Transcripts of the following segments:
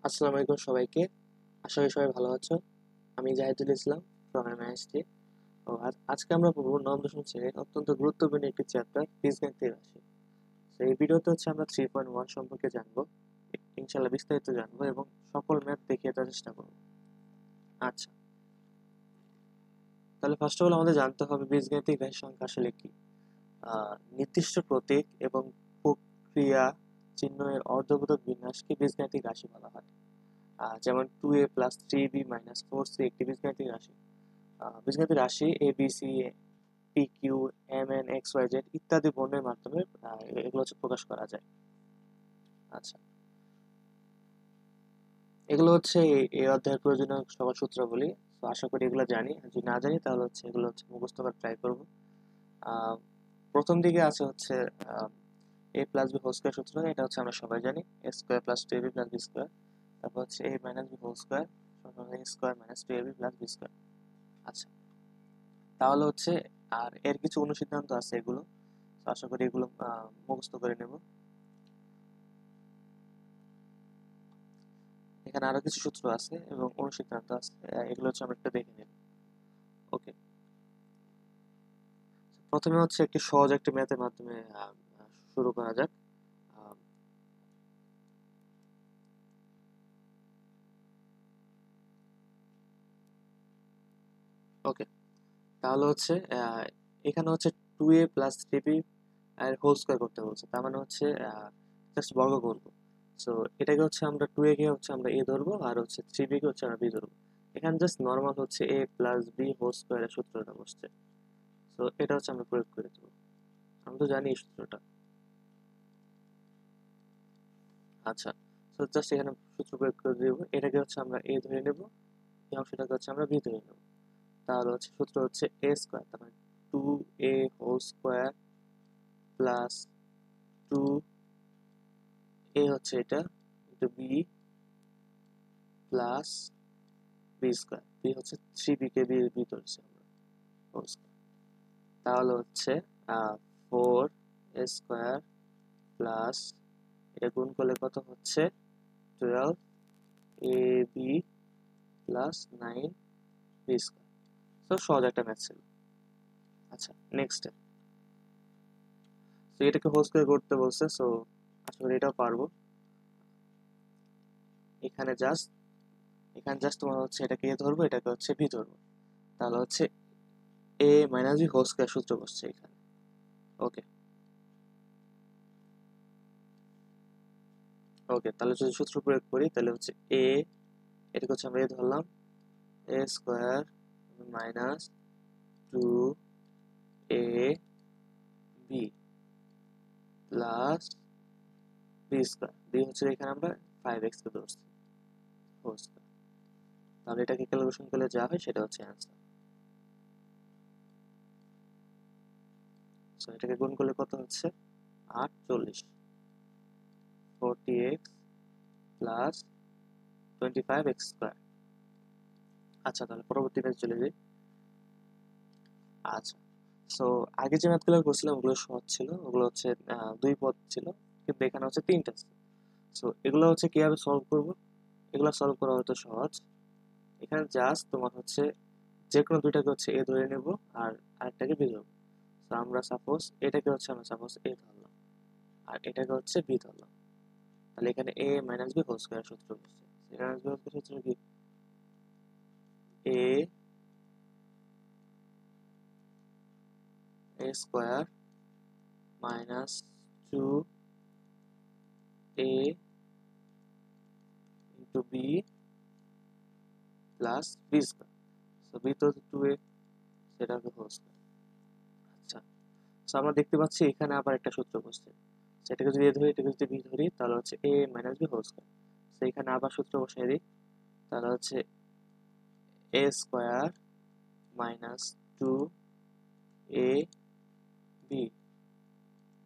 আসসালামু আলাইকুম সবাইকে। আশা করি সবাই ভালো আছো। আমি জাহিদুল ইসলাম ফ্রম এমআইএসটি। আজকে আমরা পড়বো নবম দশম শ্রেণীর অত্যন্ত গুরুত্বপূর্ণ একটি চ্যাপ্টার বীজগণিতের রাশি। তো এই ভিডিওতে আমরা 3.1 সম্পর্কে জানবো, ইনশাল্লাহ বিস্তারিত জানবো এবং সকল ম্যাথ দেখিয়ে দেওয়ার চেষ্টা করবো। আচ্ছা, তাহলে ফার্স্ট অফ অল আমাদের জানতে হবে বীজগণিতিক রাশি সংখ্যা আসলে কি। নির্দিষ্ট প্রতীক এবং প্রক্রিয়া চিহ্নের অর্ধবোধক বিন্যাসকে বীজগণিতিক রাশি বলা হয়। যেমন 2a+3b-4c একটি বীজগণিতিক রাশি। বীজগণিত রাশি a b c p q m n x y z ইত্যাদি বর্ণের মাধ্যমে এগুলো প্রকাশ করা যায়। আচ্ছা, এগুলো এই অধ্যায়ের প্রয়োজনীয় সকল সূত্রাবলী। তো আশা করি এগুলো জানি, আর যদি না জানি তাহলে এগুলো মুখস্থ করার ট্রাই করবো। প্রথম দিকে আছে a plus B whole square সূত্র। এটা আমরা সবাই জানি, a square plus two a b plus B square. তারপর a minus B whole square a square minus two a b plus B square. আচ্ছা, তাহলে আর এর কিছু অনুসিদ্ধান্ত আছে এগুলো। তো আশা করি এগুলো মুখস্থ করে নেব। এখানে আরো কিছু সূত্র আছে এবং অনুসিদ্ধান্ত আছে, এগুলো আমরা একটু দেখে নেব। ওকে, প্রথমে একটি সহজ একটি ম্যাথের মাধ্যমে শুরু করা যাক। ওকে, তাহলে এখানে 2a+3b এর হোল স্কোয়ার করতে বলছে। তার মানে জাস্ট বর্গ করবো। সো এটাকে আমরা 2a কে আমরা a ধরবো, আর 3b কে আমরা b ধরবো। এখানে just normal a plus B whole স্কোয়ারের সূত্রটা বসছে। তো এটা আমরা প্রয়োগ করে দেবো। আমরা তো জানি এই সূত্রটা। আচ্ছা, তো জাস্ট এখানে সূত্র প্রয়োগ করে দেব। এটাকে আমরা a ধরে নেব, এই অংশটাকে আমরা b ধরে নেব। তাহলে সূত্র a স্কোয়ার, তার মানে 2a whole square plus 2a এটা into b plus B square. B 3b কে b ধরছি আমরা হোল স্কোয়ার। তাহলে 4a স্কোয়ার প্লাস এটা গুণ করলে কত হচ্ছে 12ab প্লাস 9b স্কোয়ার। তো সহজ একটা ম্যাথ ছিল। আচ্ছা, নেক্সট তো এটাকে হোল স্কোয়ার করতে বলছে। সো আশা করি এটাও পারবো। এখানে জাস্ট তোমার এটাকে এ ধরবো, এটাকে বি ধরবো। তাহলে a minus B whole square সূত্র বসছে এখানে। ওকে ওকে, তাহলে যদি সূত্র প্রয়োগ করি তাহলে এ, এটাকে আমরা এ ধরলাম, a square minus 2a b plus B square. B এখানে আমরা 5x কে ধরছি হোল স্কোয়ার। তাহলে এটাকে ক্যালকুলেশন করলে যা হয় সেটা অ্যান্সার। সো এটাকে গুণ করলে কত 840 40x প্লাস 25x স্কোয়ার। আচ্ছা, তাহলে পরবর্তী পেজ চলে যাই। আচ্ছা, সো আগে যে ম্যাথগুলো করছিলাম ওগুলো সহজ ছিল, ওগুলো দুই পদ ছিল, কিন্তু এখানে তিনটা ছিল। সো এগুলো কিভাবে সলভ করব? এগুলো সলভ করা হয়তো সহজ। এখানে জাস্ট তোমার যে কোনো দুইটাকে এ ধরে নেব, আর আরেকটাকে বি ধরবো। তো আমরা সাপোজ এটাকে আমরা সাপোজ এ ধরলাম, আর এটাকে বি ধরলাম। তাহলে এখানে a minus B whole square সূত্র বসছে। A minus B whole square সূত্র কি? A square minus 2a into b plus B square. So b তো 2a, সেটা হবে হোল স্কয়ার। আচ্ছা, সো আমরা দেখতে পাচ্ছি এখানে আবার একটা সূত্র বসছে। সেটাকে যদি এ ধরি, এটাকে যদি বি ধরি, তাহলে a minus B whole square. So এখানে আবার সূত্র বসিয়ে দিই, তাহলে a square minus 2a b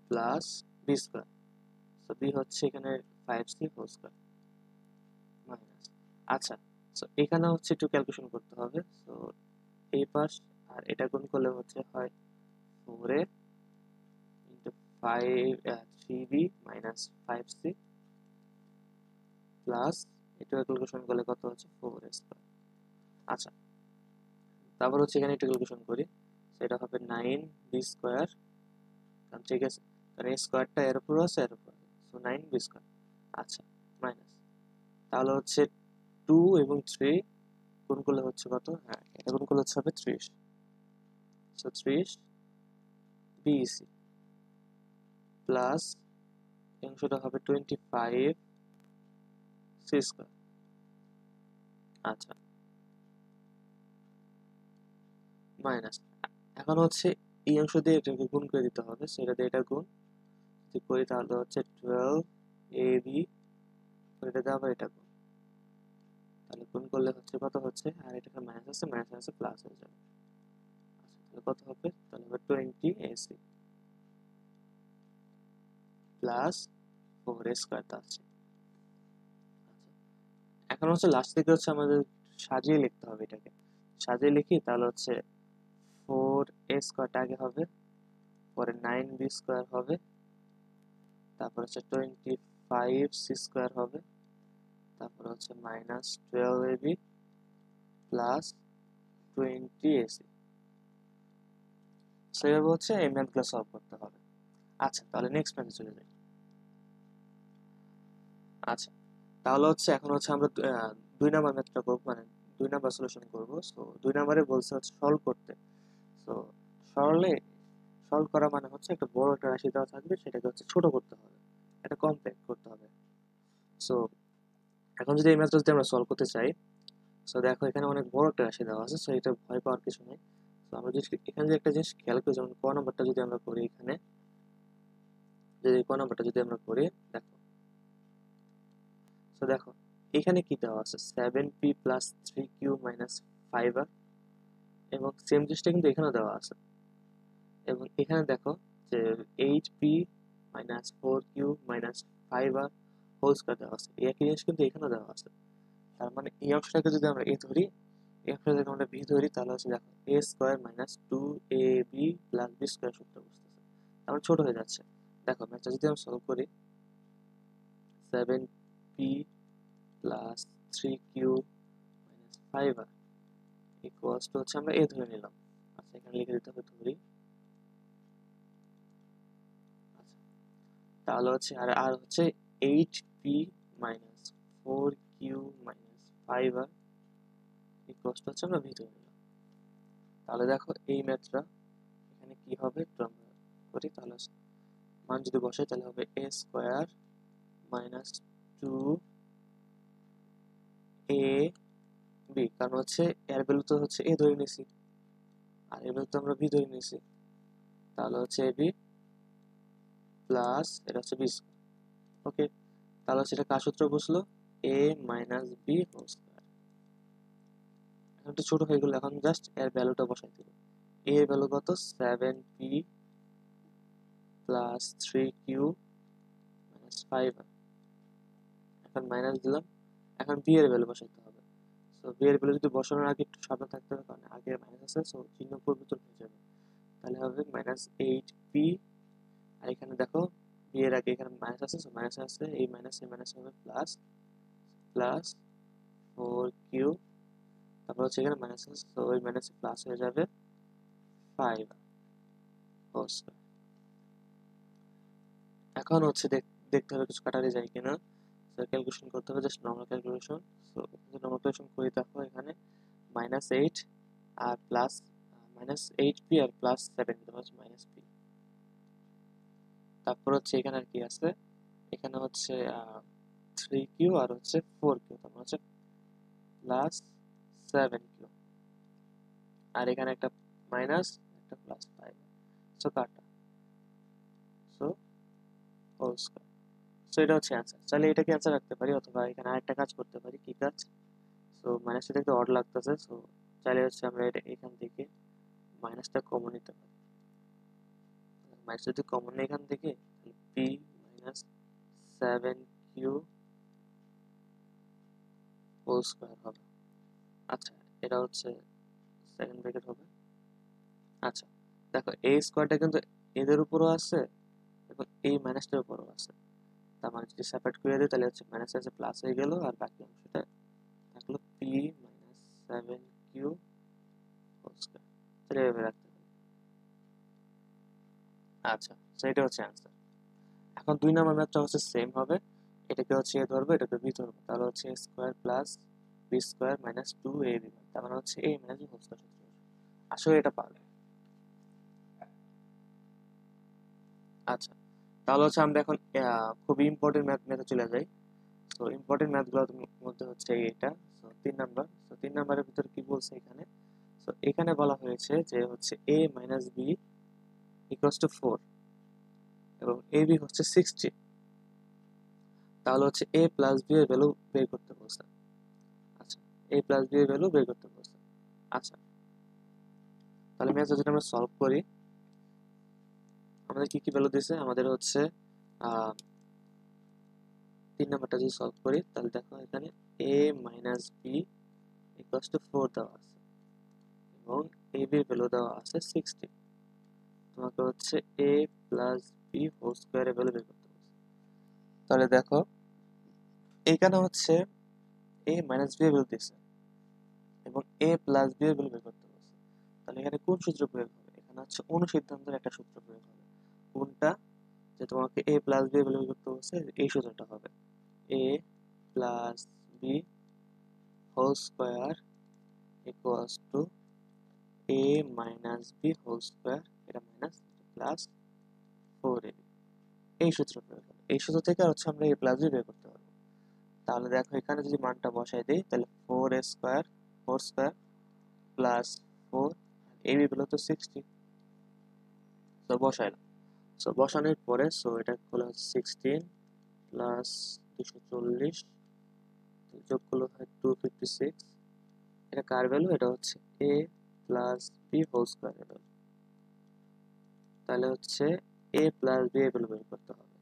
plus B square. So b এখানে 5c হোল স্কয়ার মাইনাস। আচ্ছা, সো এখানে একটু ক্যালকুলেশন করতে হবে। সো এই পাশ আর এটা গুণ করলে হয় 4a into 3b minus 5c plus এটা ক্যালকুলেশন করলে কত হচ্ছে 4a স্কয়ার। আচ্ছা, তারপর হচ্ছে এখানে একটা ক্যালকুলেশন করি, সেটা হবে 9b স্কয়ার, কারণ ঠিক আছে, কারণ এই স্কয়ারটা এর উপর আছে এর উপর, সো 9b স্কয়ার। আচ্ছা, মাইনাস, তাহলে হচ্ছে 2 এবং 3 গুণ করলে হচ্ছে কত, হ্যাঁ এটা গুণ করলে হচ্ছে হবে 30, সো 30 বিইসি প্লাস এই অংশটা হবে 25 সি স্কয়ার। আচ্ছা, মাইনাস, এখন হচ্ছে এই অংশ দিয়ে এটাকে গুণ করে দিতে হবে, সেটা দিয়ে এটা গুণ যদি করি তাহলে হচ্ছে 12 এ বি, এটা দিয়ে আবার এটা গুণ, তাহলে গুণ করলে হচ্ছে কত হচ্ছে, আর এটাকে মাইনাস আছে প্লাস হয়ে যাবে। আচ্ছা, তাহলে কত হবে, তাহলে হবে 20 এসি প্লাস 4 স্কয়ার আছে। এখন হচ্ছে লাস্ট থেকে হচ্ছে আমাদের সাজিয়ে লিখতে হবে, এটাকে সাজিয়ে লিখি তাহলে হচ্ছে 4a স্কয়ারটা আগে হবে, পরে 9b স্কয়ার হবে, তারপর হচ্ছে 25c স্কয়ার হবে, তারপর হচ্ছে মাইনাস 12ab প্লাস 20ac। সেভাবে হচ্ছে এই ম্যাথগুলো সলভ করতে হবে। আচ্ছা, তাহলে নেক্সট ম্যাথে চলে যাই। আচ্ছা, তাহলে হচ্ছে এখন হচ্ছে আমরা 2 নাম্বার ম্যাথটা করবো, মানে 2 নাম্বার সলিউশন করবো। সো 2 নাম্বারে বলছে হচ্ছে সলভ করতে। সো সরলে সলভ করা মানে হচ্ছে একটা বড় একটা রাশি দেওয়া থাকবে, সেটাকে হচ্ছে ছোট করতে হবে, এটা কমপ্যাক্ট করতে হবে। সো এখন যদি এই ম্যাথটা যদি আমরা সলভ করতে চাই, সো দেখো এখানে অনেক বড় একটা রাশি দেওয়া আছে, সো এটা ভয় পাওয়ার কিছু নেই। তো আমরা যদি এখানে যে একটা জিনিস খেয়াল করি, যেমন ক নাম্বারটা যদি আমরা করি, এখানে যদি ক নাম্বারটা যদি আমরা করি, দেখো, সো দেখো এখানে কি দেওয়া আছে, 7p plus 3q minus 5r, এবং সেম জিনিসটা কিন্তু এখানেও দেওয়া আছে, এবং এখানে দেখো যে 8p minus 4q minus 5r whole square দেওয়া আছে, এই একই জিনিস কিন্তু এখানেও দেওয়া আছে। তার মানে এই অংশটাকে যদি আমরা এ ধরি, এই অংশটাকে যদি আমরা বি ধরি, তাহলে হচ্ছে দেখো a square minus 2ab plus B square সূত্র বুঝতেছে, তার মানে ছোট হয়ে যাচ্ছে। দেখো ম্যাথটা যদি আমরা সলভ করি, 7p plus 3q minus 5r equals to হচ্ছে আমরা এ ধরে নিলাম। আচ্ছা, এখানে লিখে দিতে হবে ধরি। আচ্ছা, তাহলে হচ্ছে আর আর হচ্ছে 8p minus 4q minus 5r equals to হচ্ছে আমরা ভি ধরে নিলাম। তাহলে দেখো এই ম্যাথটা এখানে কি হবে একটু আমরা করি, তাহলে মান যদি বসাই তাহলে হবে এ স্কয়ার মাইনাস 2 এ বি, কারণ হচ্ছে এর ভ্যালু তো হচ্ছে এ ধরে নিছি, আর এর ভ্যালু তো আমরা বি ধরে নিছি, তাহলে হচ্ছে এ বি প্লাস এটা হচ্ছে বি স্কয়ার। ওকে, তাহলে সেটা কার সূত্র বসলো, এ মাইনাস বি হোল স্কয়ার। এখন একটু ছোট হয়ে গেল, এখন জাস্ট এর ভ্যালুটা বসাই দিব। এ এর ভ্যালু কত, 7p plus 3q minus 5r, এখন মাইনাস দিলাম, এখন বি এর ভ্যালু বসাইতে হবে। সো বি এর ভ্যালু যদি বসানোর আগে একটু সাবধান থাকতে হবে, কারণ আগে মাইনাস আছে, সো চিহ্ন পরিবর্তন হয়ে যাবে। তাহলে হবে মাইনাস 8p, আর এখানে দেখো বি এর আগে এখানে মাইনাস আছে, সো মাইনাস আছে, এই মাইনাস হবে প্লাস, প্লাস 4q, তারপর হচ্ছে এখানে মাইনাস আছে, তো ওই মাইনাস প্লাস হয়ে যাবে 5 হোল স্কয়ার। এখন হচ্ছে দেখতে হবে কিছু কাটারে যায় কিনা, সো ক্যালকুলেশন করতে হবে, just normal calculation. So normal calculation করে দেখো এখানে -8 আর প্লাস -8p আর প্লাস 7 হচ্ছে -p, তারপর হচ্ছে এখানে আর কি আছে, এখানে হচ্ছে 3q আর হচ্ছে 4q, তারপর হচ্ছে প্লাস 7q, আর এখানে একটা মাইনাস একটা প্লাস 5, সো কাটা, সো হোল স্কয়ার। সো এটা হচ্ছে অ্যান্সার। চাইলে এটাকে অ্যান্সার রাখতে পারি, অথবা এখানে আরেকটা কাজ করতে পারি। কি কাজ, সো মাইনাসটা দেখতে অড লাগতেছে, সো চাইলে হচ্ছে আমরা এটা এখান থেকে মাইনাসটা কমন নিতে পারি। মাইনাস যদি কমন নেই এখান থেকে, P minus 7q whole square হবে। আচ্ছা, এটা হচ্ছে সেকেন্ড ব্র্যাকেট হবে। আচ্ছা, দেখো এই স্কয়ারটা কিন্তু এদের উপরও আছে এবং এই মাইনাসটার উপরও আছে, তার মানে যদি সেপারেট করে দিই তাহলে হচ্ছে মাইনাস আছে প্লাস হয়ে গেল, আর বাকি অংশটা থাকলো P minus 7q whole square. তাহলে এভাবে রাখতে হবে। আচ্ছা, তো এটা হচ্ছে অ্যান্সার। এখন 2 নম্বর ম্যাথটা হচ্ছে সেম হবে, এটাকে হচ্ছে এ ধরবো, এটাকে বি ধরবো, তাহলে হচ্ছে a square plus B square minus 2ab, তার মানে হচ্ছে a minus B whole square সূত্র। আসলে এটা পারবে। আচ্ছা, তাহলে হচ্ছে আমরা এখন খুবই ইম্পর্টেন্ট ম্যাথে চলে যাই। তো ইম্পর্টেন্ট ম্যাথগুলোর মধ্যে হচ্ছে এটা। তো 3 নাম্বার, তো 3 নাম্বারের ভিতরে কি বলছে এখানে? তো এখানে বলা হয়েছে যে হচ্ছে a minus B equals to 4 এবং এ বি হচ্ছে 60। তাহলে হচ্ছে a প্লাস বি এর ভ্যালু বের করতে বলছে। আচ্ছা, a প্লাস বি এর ভ্যালু বের করতে বলছে। আচ্ছা, তাহলে ম্যাথটা যদি আমরা সলভ করি, আমাদের কি কি ভ্যালু দিয়েছে? আমাদের হচ্ছে 3 নাম্বারটা যদি সলভ করি তাহলে দেখো এখানে a minus B equals to 4 দেওয়া আছে এবং a b এর ভ্যালু দেওয়া আছে 60। তোমাকে হচ্ছে a প্লাস বি হোল স্কয়ারের ভ্যালু বের করতে হবে। তাহলে দেখো এখানে হচ্ছে a মাইনাস বি এর ভ্যালু দিয়েছে এবং a প্লাস বি এর ভ্যালু বের করতে হবে। তাহলে এখানে কোন সূত্র প্রয়োগ হবে? এখানে হচ্ছে অনুসিদ্ধান্তের একটা সূত্র প্রয়োগ হবে। কোনটা? যে তোমাকে a প্লাস বি এর ভ্যালু বের করতে বলছে, এই সূত্রটা হবে a plus B whole square equals to a minus B whole square, এটা মাইনাস প্লাস 4ab। এই সূত্র প্রয়োগ হবে। এই সূত্র থেকে হচ্ছে আমরা a প্লাস বি বের করতে পারবো। তাহলে দেখো এখানে যদি মানটা বসাই দেই তাহলে 4a square 4 square plus 4, ab বের তো 60। তো বসাইলাম। সো বসানোর পরে এটা হলো 16 প্লাস 240 যোগ করলে হয় 256। এটা কার ভ্যালু? এটা হচ্ছে a প্লাস বি হোল স্কয়ারের ভ্যালু। তাহলে হচ্ছে a প্লাস বি এর ভ্যালু বের করতে হবে।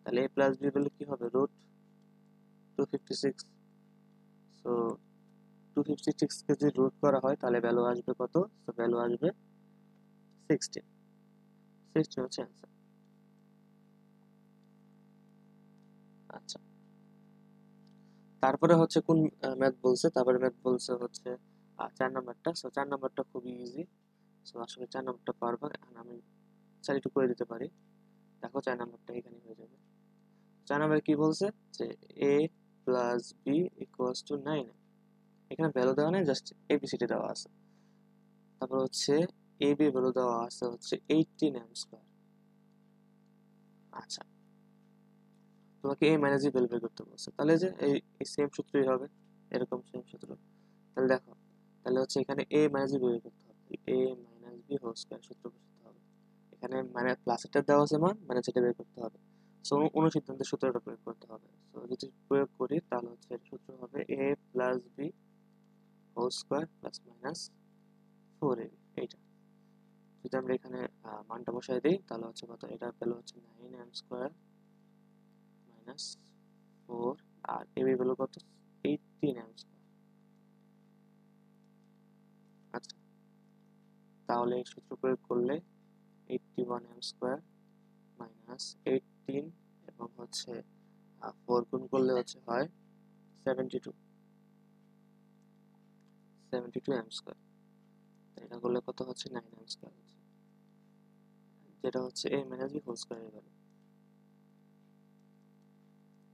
তাহলে a প্লাস বি ভ্যালু কি হবে? রুট 256। সো 256 কে যদি রুট করা হয় তাহলে ভ্যালু আসবে কত? তো ভ্যালু আসবে 16। 16 হচ্ছে অ্যান্সার। আচ্ছা, তারপরে হচ্ছে কোন ম্যাথ বলছে? তারপরে ম্যাথ বলছে হচ্ছে 4 নাম্বারটা। 4 নাম্বারটা খুবই ইজি। আসলে 4 নাম্বারটা পারবা। এখন আমি চাইলে একটু করে দিতে পারি। দেখো 4 নাম্বারটা এখানে হয়ে যাবে। 4 নাম্বারে কি বলছে? যে a plus B equals to 9। এখানে ভ্যালু দেওয়া নেই, জাস্ট এবিসিডি দেওয়া আছে। তারপর হচ্ছে এ বি ভ্যালু দেওয়া আছে হচ্ছে 18m স্কয়ার। আচ্ছা, তোমাকে a মাইনাস বি ভ্যালু বের করতে বলছে, তাহলে যে এই সেম সূত্রই হবে, এরকম সেম সূত্র। তাহলে দেখো, তাহলে হচ্ছে এখানে a মাইনাস বি বের করতে হবে, a minus B whole square সূত্র বসাতে হবে। এখানে মানে প্লাসেরটা দেওয়া আছে মান, মানে যেটা বের করতে হবে। সো অনুসিদ্ধান্তের সূত্রটা প্রয়োগ করতে হবে। সো যদি প্রয়োগ করি তাহলে হচ্ছে এর সূত্র হবে a plus B whole square plus minus 4ab। এইটা যদি আমরা এখানে মানটা বসাই দিই তাহলে হচ্ছে কত? এটা ভ্যালু হচ্ছে 9m স্কয়ার মাইনাস 4, আর ab ভ্যালু কত? 18m square. আচ্ছা, তাহলে এই সূত্র প্রয়োগ করলে 81m স্কয়ার মাইনাস 18 এবং হচ্ছে 4 গুণ করলে হচ্ছে হয় 72m স্কয়ার। এটা করলে কত হচ্ছে? 9m স্কয়ার হচ্ছে, যেটা হচ্ছে a মাইনাস বি হোল স্কয়ারের ভ্যালু।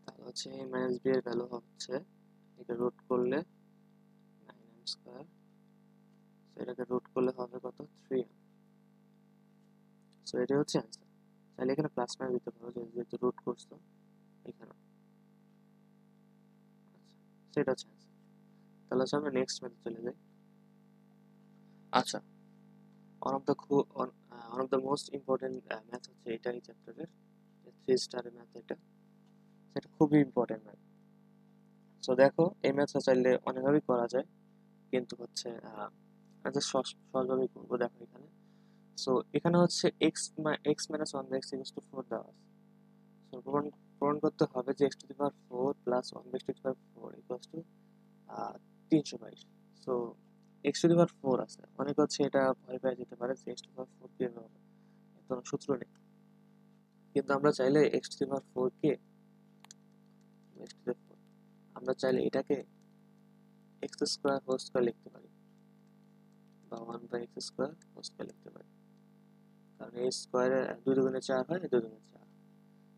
তাহলে হচ্ছে a মাইনাস বি এর ভ্যালু হচ্ছে, এটা রুট করলে 9m স্কয়ার, এটাকে রুট করলে হবে কত? 3m। সো এটাই হচ্ছে অ্যান্সার। তাহলে এখানে প্লাস মাইনাস দিতে পারো, যেহেতু রুট করছো এখানে। আচ্ছা, সেটা হচ্ছে অ্যান্সার। তাহলে হচ্ছে আমরা নেক্সট ম্যাথে চলে যাই। আচ্ছা, one of the most important math হচ্ছে এটা এই চ্যাপ্টারের, 3 স্টারের ম্যাথ। এটা খুবই ইম্পর্টেন্ট ম্যাথ। সো দেখো এই ম্যাথটা চাইলে অনেকভাবেই করা যায়, কিন্তু হচ্ছে সহজভাবেই করবো। দেখো এখানে, সো এখানে হচ্ছে x minus one x equals to 4 দেওয়া আছে। সো প্রমাণ করতে হবে যে x to the power 4 plus one x to the power 4 equals to 322। So x to the power 4 আছে, অনেক হচ্ছে এটা ভয় পেয়ে যেতে পারে যে এক্স টু দি পাওয়ার 4 কিভাবে হবে, এত সূত্র নেই। কিন্তু আমরা চাইলে x to the power 4 K x to the 4 আমরা চাইলে এটাকে x স্কয়ার হোল স্কয়ার লিখতে পারি বা 1 by x square whole square লিখতে পারি, কারণ a স্কয়ারে 2 দুগুণে 4 হয়, 2 দুগুণে 4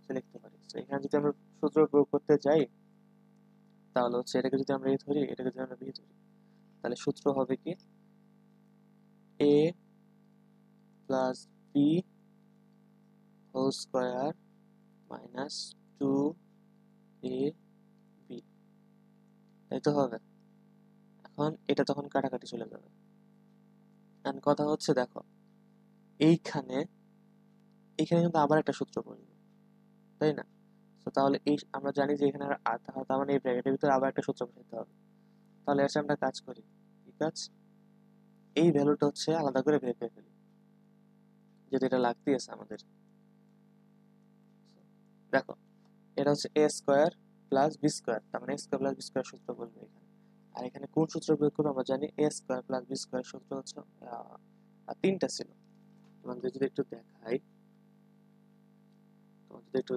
সে লিখতে পারি। তো এখানে যদি আমরা সূত্র প্রয়োগ করতে যাই তাহলে হচ্ছে এটাকে যদি আমরা a ধরি, এটাকে যদি আমরা b ধরি, তাহলে সূত্র হবে কি a plus b whole square minus 2ab, তাই তো হবে। এখন এটা তখন কাটাকাটি চলে যাবে। এখন কথা হচ্ছে দেখো এইখানে এখানে কিন্তু আবার একটা সূত্র বসবে, তাই না? তো তাহলে এই আমরা জানি যে এখানে তার মানে এই ব্র্যাকেটের ভিতরে আবার একটা সূত্র বসাতে হবে। তাহলে এসে আমরা কাজ করি, কি কাজ, এই ভ্যালুটা হচ্ছে আলাদা করে বের করে ফেলি, যেটা এটা লাগতেই আছে আমাদের। দেখো এটা হচ্ছে a square plus b square, তার মানে a square plus b square সূত্র বলবো এখানে। আর এখানে কোন সূত্র প্রয়োগ করবো আমরা জানি, a square plus b square সূত্র হচ্ছে তিনটা ছিল। তোমাদের যদি একটু দেখাই, তোমাদের যদি একটু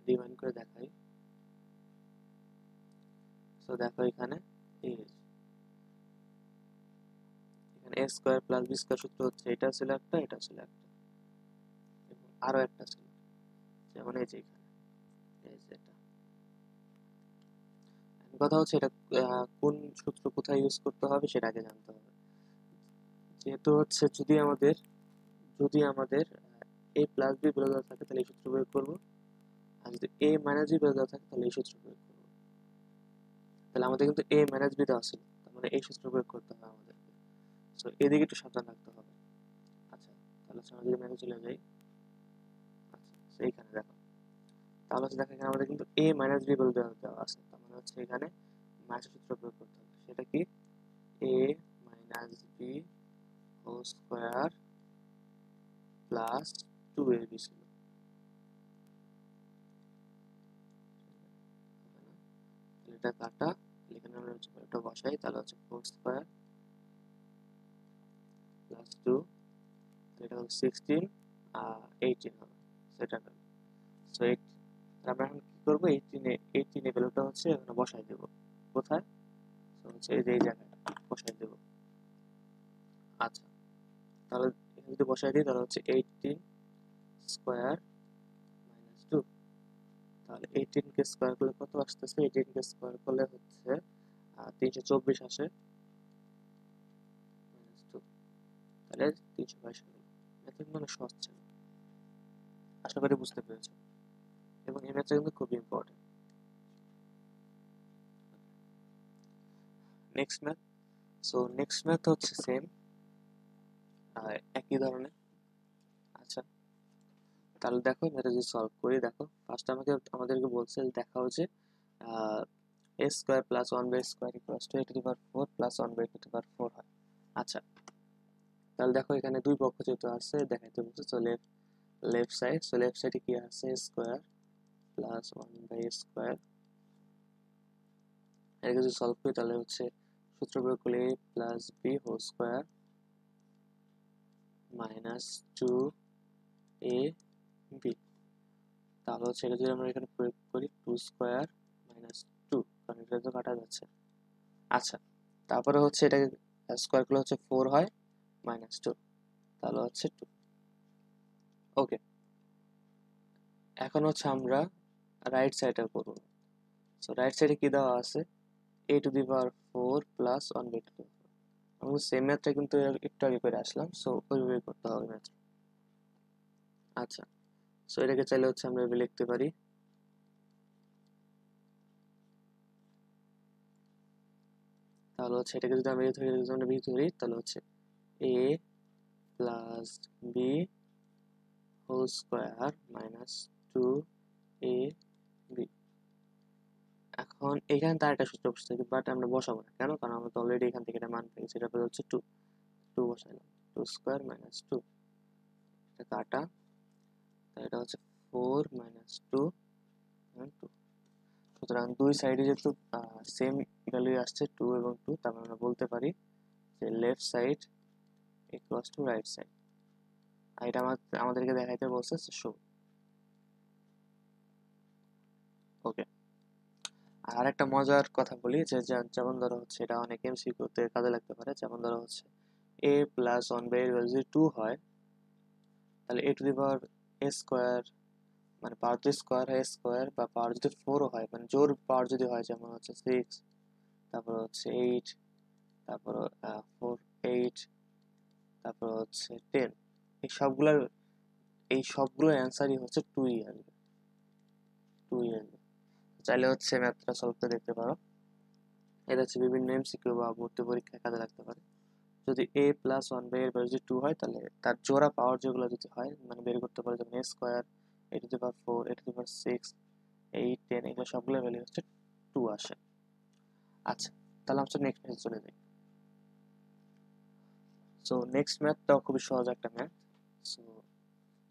রিমাইন্ড করে দেখাই, তো দেখো এখানে এই এখানে a square plus b square সূত্র হচ্ছে এটা ছিল একটা, এটা ছিল একটা, এবং আরো একটা ছিল, যেমন এই যে এখানে এই যে এটা। কথা হচ্ছে এটা কোন সূত্র কোথায় ইউজ করতে হবে সেটা আগে জানতে হবে। যেহেতু হচ্ছে যদি আমাদের a প্লাস b বলে দেওয়া থাকে তাহলে এই সূত্র প্রয়োগ করবো, আর যদি a মাইনাস b বলে দেওয়া থাকে তাহলে এই সূত্র প্রয়োগ করবো। তাহলে আমাদের কিন্তু a মাইনাস b দেওয়া ছিল, তার মানে এই সূত্র প্রয়োগ করতে হবে আমাদেরকে। সো এদিকে একটু সাবধান রাখতে হবে। আচ্ছা, তাহলে আমরা যদি ম্যাথে চলে যাই, আচ্ছা এইখানে দেখো, তাহলে হচ্ছে দেখো এখানে আমাদের কিন্তু a মাইনাস b বলে দেওয়া আছে, তার মানে হচ্ছে এখানে মাইনাস সূত্র প্রয়োগ করতে হবে। সেটা কি, a minus b whole square plus 2ab ছিল, এটা কাটা, এখানে আমরা এটা বসাই, তাহলে হচ্ছে 4 স্কয়ার প্লাস 2, এটা হচ্ছে 16 আর 18 হবে, সেটা হবে। সো আমরা এখন কি করবো, 18 এর ভ্যালুটা হচ্ছে এখানে বসাই দেব। কোথায়, তো হচ্ছে এই যে এই জায়গায় বসাই দেব। আচ্ছা, তাহলে এখানে যদি বসাই দিই তাহলে হচ্ছে 18 স্কয়ার মাইনাস 2, তাহলে 18 কে স্কয়ার করলে কত আসতেছে, 18 কে স্কয়ার করলে হচ্ছে 324 আসে মাইনাস 2, তাহলে 322 হলো। ম্যাথের মানে সহজ ছিল, আশা করি বুঝতে পেরেছো। এবং এই ম্যাথটা কিন্তু খুব important. Next math, so next math হচ্ছে সেম, একই ধরনের। আচ্ছা, তাহলে দেখো ম্যাথটা যদি সলভ করি, দেখো ফার্স্ট আমাদেরকে বলছে দেখাও যে a square plus 1 by square equals to a to the power 4 plus 1 by 2 to the power 4 হয়। আচ্ছা, তাহলে দেখো এখানে দুই পক্ষ যেহেতু আছে দেখাইতে বলছে, তো লেফট সাইড, সো লেফট সাইডে কি আছে, স্কয়ার প্লাস 1 বাই স্কয়ার, এটাকে যদি সলভ করি তাহলে হচ্ছে সূত্র প্রয়োগ করলে a plus b whole square minus 2a b, তাহলে হচ্ছে এটা যদি আমরা এখানে প্রয়োগ করি 2 স্কয়ার মাইনাস 2, কারণ এটা তো কাটা যাচ্ছে। আচ্ছা, তারপরে হচ্ছে এটাকে স্কয়ার করলে হচ্ছে 4 হয় মাইনাস 2, তাহলে হচ্ছে 2। ওকে, এখন হচ্ছে আমরা রাইট সাইডে করব। সো রাইট সাইডে কি দেওয়া আছে, a to the power 4 plus 1 by 2। আমরা সেম ম্যাথটা কিন্তু একটু আগে করে আসলাম, সো ওইভাবে করতে হবে ম্যাথ। আচ্ছা, সো এটাকে চাইলে হচ্ছে আমরা এভাবে লিখতে পারি, তাহলে হচ্ছে এটাকে যদি আমরা a ধরি, যদি আমরা b ধরি, তাহলে হচ্ছে a plus b whole square minus 2a b। এখন এখানে তার একটা সূত্র বসছে, বাট আমরা বসাবো না, কেন, কারণ আমরা তো অলরেডি এখান থেকে এটা মান পেয়েছি, এটা হচ্ছে 2, 2 বসাইলাম, 2 স্কয়ার মাইনাস 2, এটা কাটা, তাই এটা হচ্ছে 4 মাইনাস 2 এবং 2। সুতরাং দুই সাইডে যেহেতু সেম ভ্যালু আসছে 2 এবং 2, তার মানে আমরা বলতে পারি যে left side equals to right side. আর এটা আমাদেরকে দেখাইতে বলছে শো। ওকে, আর একটা মজার কথা বলি যে যেমন ধরো হচ্ছে এটা অনেক এমসিকিউতে কাজে লাগতে পারে। যেমন ধরো হচ্ছে এ প্লাস ওয়ান বাই যদি টু হয়, তাহলে এ to the power A square, মানে পাওয়ার যদি স্কোয়ার হয় স্কোয়ার, বা পাওয়ার যদি ফোরও হয়, মানে জোর পাওয়ার যদি হয়, যেমন হচ্ছে সিক্স, তারপর হচ্ছে এইট, তারপর ফোর, এইট, তারপর হচ্ছে টেন, এই সবগুলোর এই সবগুলোর অ্যান্সারই হচ্ছে টুই আসবে, টুই আসবে। চাইলে হচ্ছে ম্যাথটা সলভ করে দেখতে পারো। এটা হচ্ছে বিভিন্ন এমসিকিউ বা ভর্তি পরীক্ষায় কাজে লাগতে পারে। যদি এ প্লাস ওয়ান বাই এর ভ্যালু যদি টু হয়, তাহলে তার জোড়া পাওয়ার যেগুলো যদি হয়, মানে বের করতে পারে, যেমন a square, a to the power four, a to the power six, eight, ten, এগুলো সবগুলোর ভ্যালু হচ্ছে টু আসে। আচ্ছা, তাহলে আমরা নেক্সট ম্যাথে চলে যাই। সো নেক্সট ম্যাথটাও খুবই সহজ একটা ম্যাথ। সো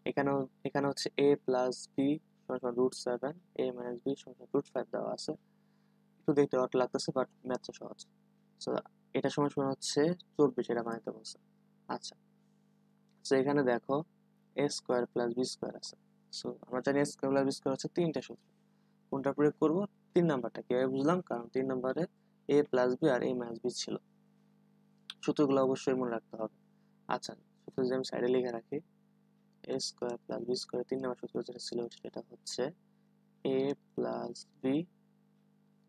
এখানেও এখানে হচ্ছে এ প্লাস বি সমান রুট সেভেন, এ মাইনাস বি সমান রুট ফাইভ দেওয়া আছে। একটু দেখতে অট লাগতেছে, বাট ম্যাথটা সহজ। সো এটা সমান সমান হচ্ছে 24, এটা বানাইতে বলছে। আচ্ছা, সো এখানে দেখো a square plus B square আছে। সো আমরা জানি a square plus B square হচ্ছে তিনটা সূত্র। কোনটা প্রয়োগ করবো? 3 নাম্বারটা। কিভাবে বুঝলাম? কারণ 3 নাম্বারে এ প্লাস বি আর এ মাইনাস বি ছিল। সূত্রগুলো অবশ্যই মনে রাখতে হবে। আচ্ছা, সূত্র যদি আমি সাইডে লিখে রাখি, a square plus B square 3 number সূত্র যেটা ছিল সেটা হচ্ছে a plus B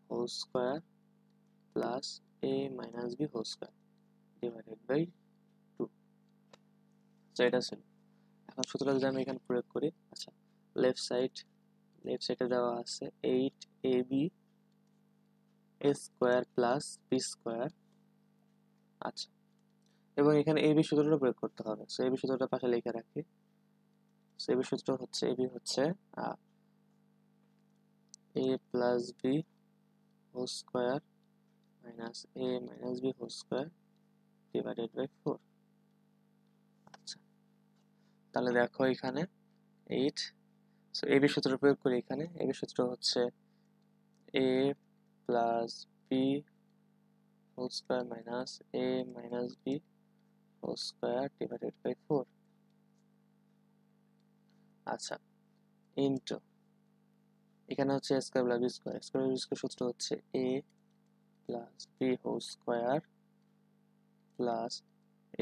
whole square plus a minus B whole square divided by 2। তো এটা ছিল। এখন সূত্রটা যদি আমি এখানে প্রয়োগ করি, আচ্ছা, লেফট সাইডে দেওয়া আছে 8ab এ স্কোয়ার প্লাস বি স্কোয়ার। আচ্ছা, এবং এখানে এবি সূত্রটা প্রয়োগ করতে হবে। সো এবি সূত্রটা পাশে লিখে রাখি। সো এবি সূত্র হচ্ছে এবি হচ্ছে a plus B whole square minus a minus B whole square divided by 4। আচ্ছা, তাহলে দেখো এখানে 8। সো এবি সূত্র প্রয়োগ করি। এখানে এবি সূত্র হচ্ছে a plus B whole square minus a minus B whole square divided by 4। আচ্ছা, ইন্টু এখানে হচ্ছে square plus B square, square b square সূত্র হচ্ছে a plus B whole square plus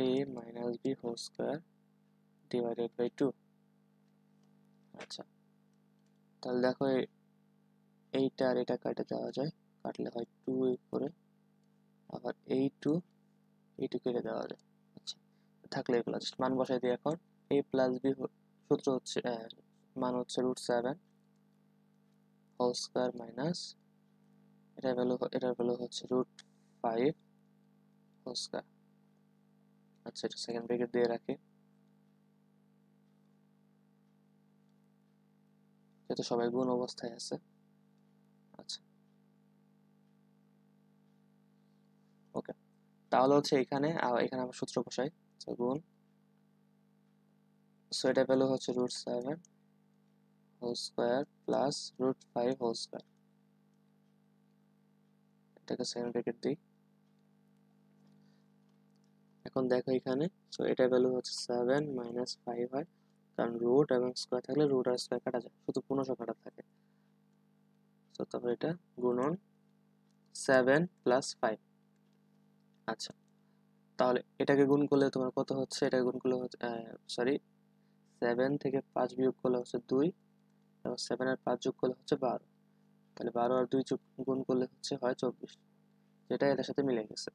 a minus B whole square divided by 2। আচ্ছা, তাহলে দেখো এইটা আর এটা কাটে দেওয়া যায়, কাটলে হয় 2 এর উপরে, আবার এই টু কেটে দেওয়া যায়। আচ্ছা, থাকলে এগুলো জাস্ট মান বসাই দিই এখন। এ প্লাস বি সূত্র হচ্ছে মান হচ্ছে √7 হোল স্কোয়ার মাইনাস এটার ভ্যালু হচ্ছে √5 হোল স্কোয়ার। আচ্ছা, এটা সেকেন্ড ব্র্যাকেট দিয়ে রাখি যাতে সবাই গুণ অবস্থায় আছে। আচ্ছা, ওকে, তাহলে হচ্ছে এখানে আমরা সূত্র বসাই। গুণ, সো এটা ভ্যালু হচ্ছে √7 whole square plus √5 whole square. এটাকে সেকেন্ড ব্র্যাকেট দিই। এখন দেখো এখানে, সো এটা ভ্যালু হচ্ছে 7 মাইনাস 5 হয়, কারণ রুট এবং স্কোয়ার থাকলে রুট আর স্কোয়ার কাটা যায়, শুধু পূর্ণসংখ্যা কাটা থাকে। সো তারপর এটা গুণন 7 প্লাস 5। আচ্ছা, তাহলে এটাকে গুণ করলে তোমার কত হচ্ছে? এটাকে গুণ করলে হচ্ছে সরি, 7 থেকে 5 বিয়োগ করলে হচ্ছে 2, এবং 7 আর 5 যোগ করলে হচ্ছে 12। তাহলে 12 আর 2 গুণ করলে হচ্ছে হয় 24, যেটা এটার সাথে মিলে গেছে।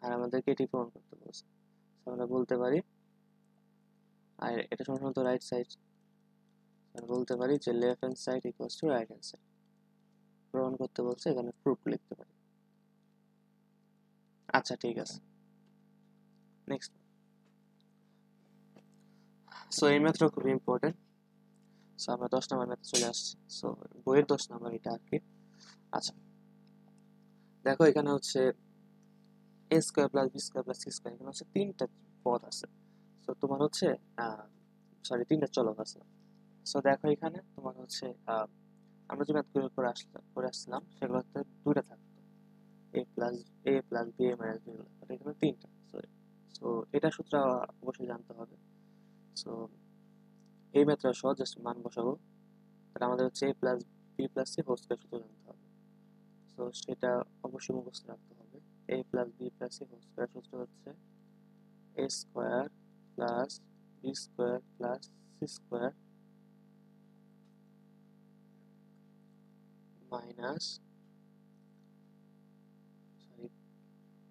আর আমাদেরকে এটি প্রমাণ করতে বলছে। আমরা বলতে পারি, আর এটা সম্ভবত রাইট সাইড, বলতে পারি যে left hand side equals to right hand side. প্রমাণ করতে বলছে, এখানে প্রুফ লিখতে পারি। আচ্ছা, ঠিক আছে, নেক্সট। সো এই ম্যাথটা খুব ইম্পর্টেন্ট। সো আমরা 10 নম্বর ম্যাথে চলে আসছি। সো বইয়ের 10 নম্বর এটা আর কি। আচ্ছা, দেখো এখানে হচ্ছে a square plus B square plus c square, এখানে হচ্ছে তিনটা পদ আছে। সো তোমার হচ্ছে সরি, তিনটা চলক আছে। সো দেখো এখানে তোমার হচ্ছে আমরা যে ম্যাথগুলো করে আসছিলাম সেগুলোতে দুইটা থাকতো, এ plus B a minus B, এখানে তিনটা। সো এটা সূত্র অবশ্যই জানতে হবে। সো এই ম্যাথটা সহজ, জাস্ট মান বসাবো। তাহলে আমাদের হচ্ছে a plus B plus C whole square সূত্র জানতে হবে। সো সেটা অবশ্যই মুখস্থ রাখতে হবে। a plus B plus C whole square সূত্র হচ্ছে a square plus B square plus C square minus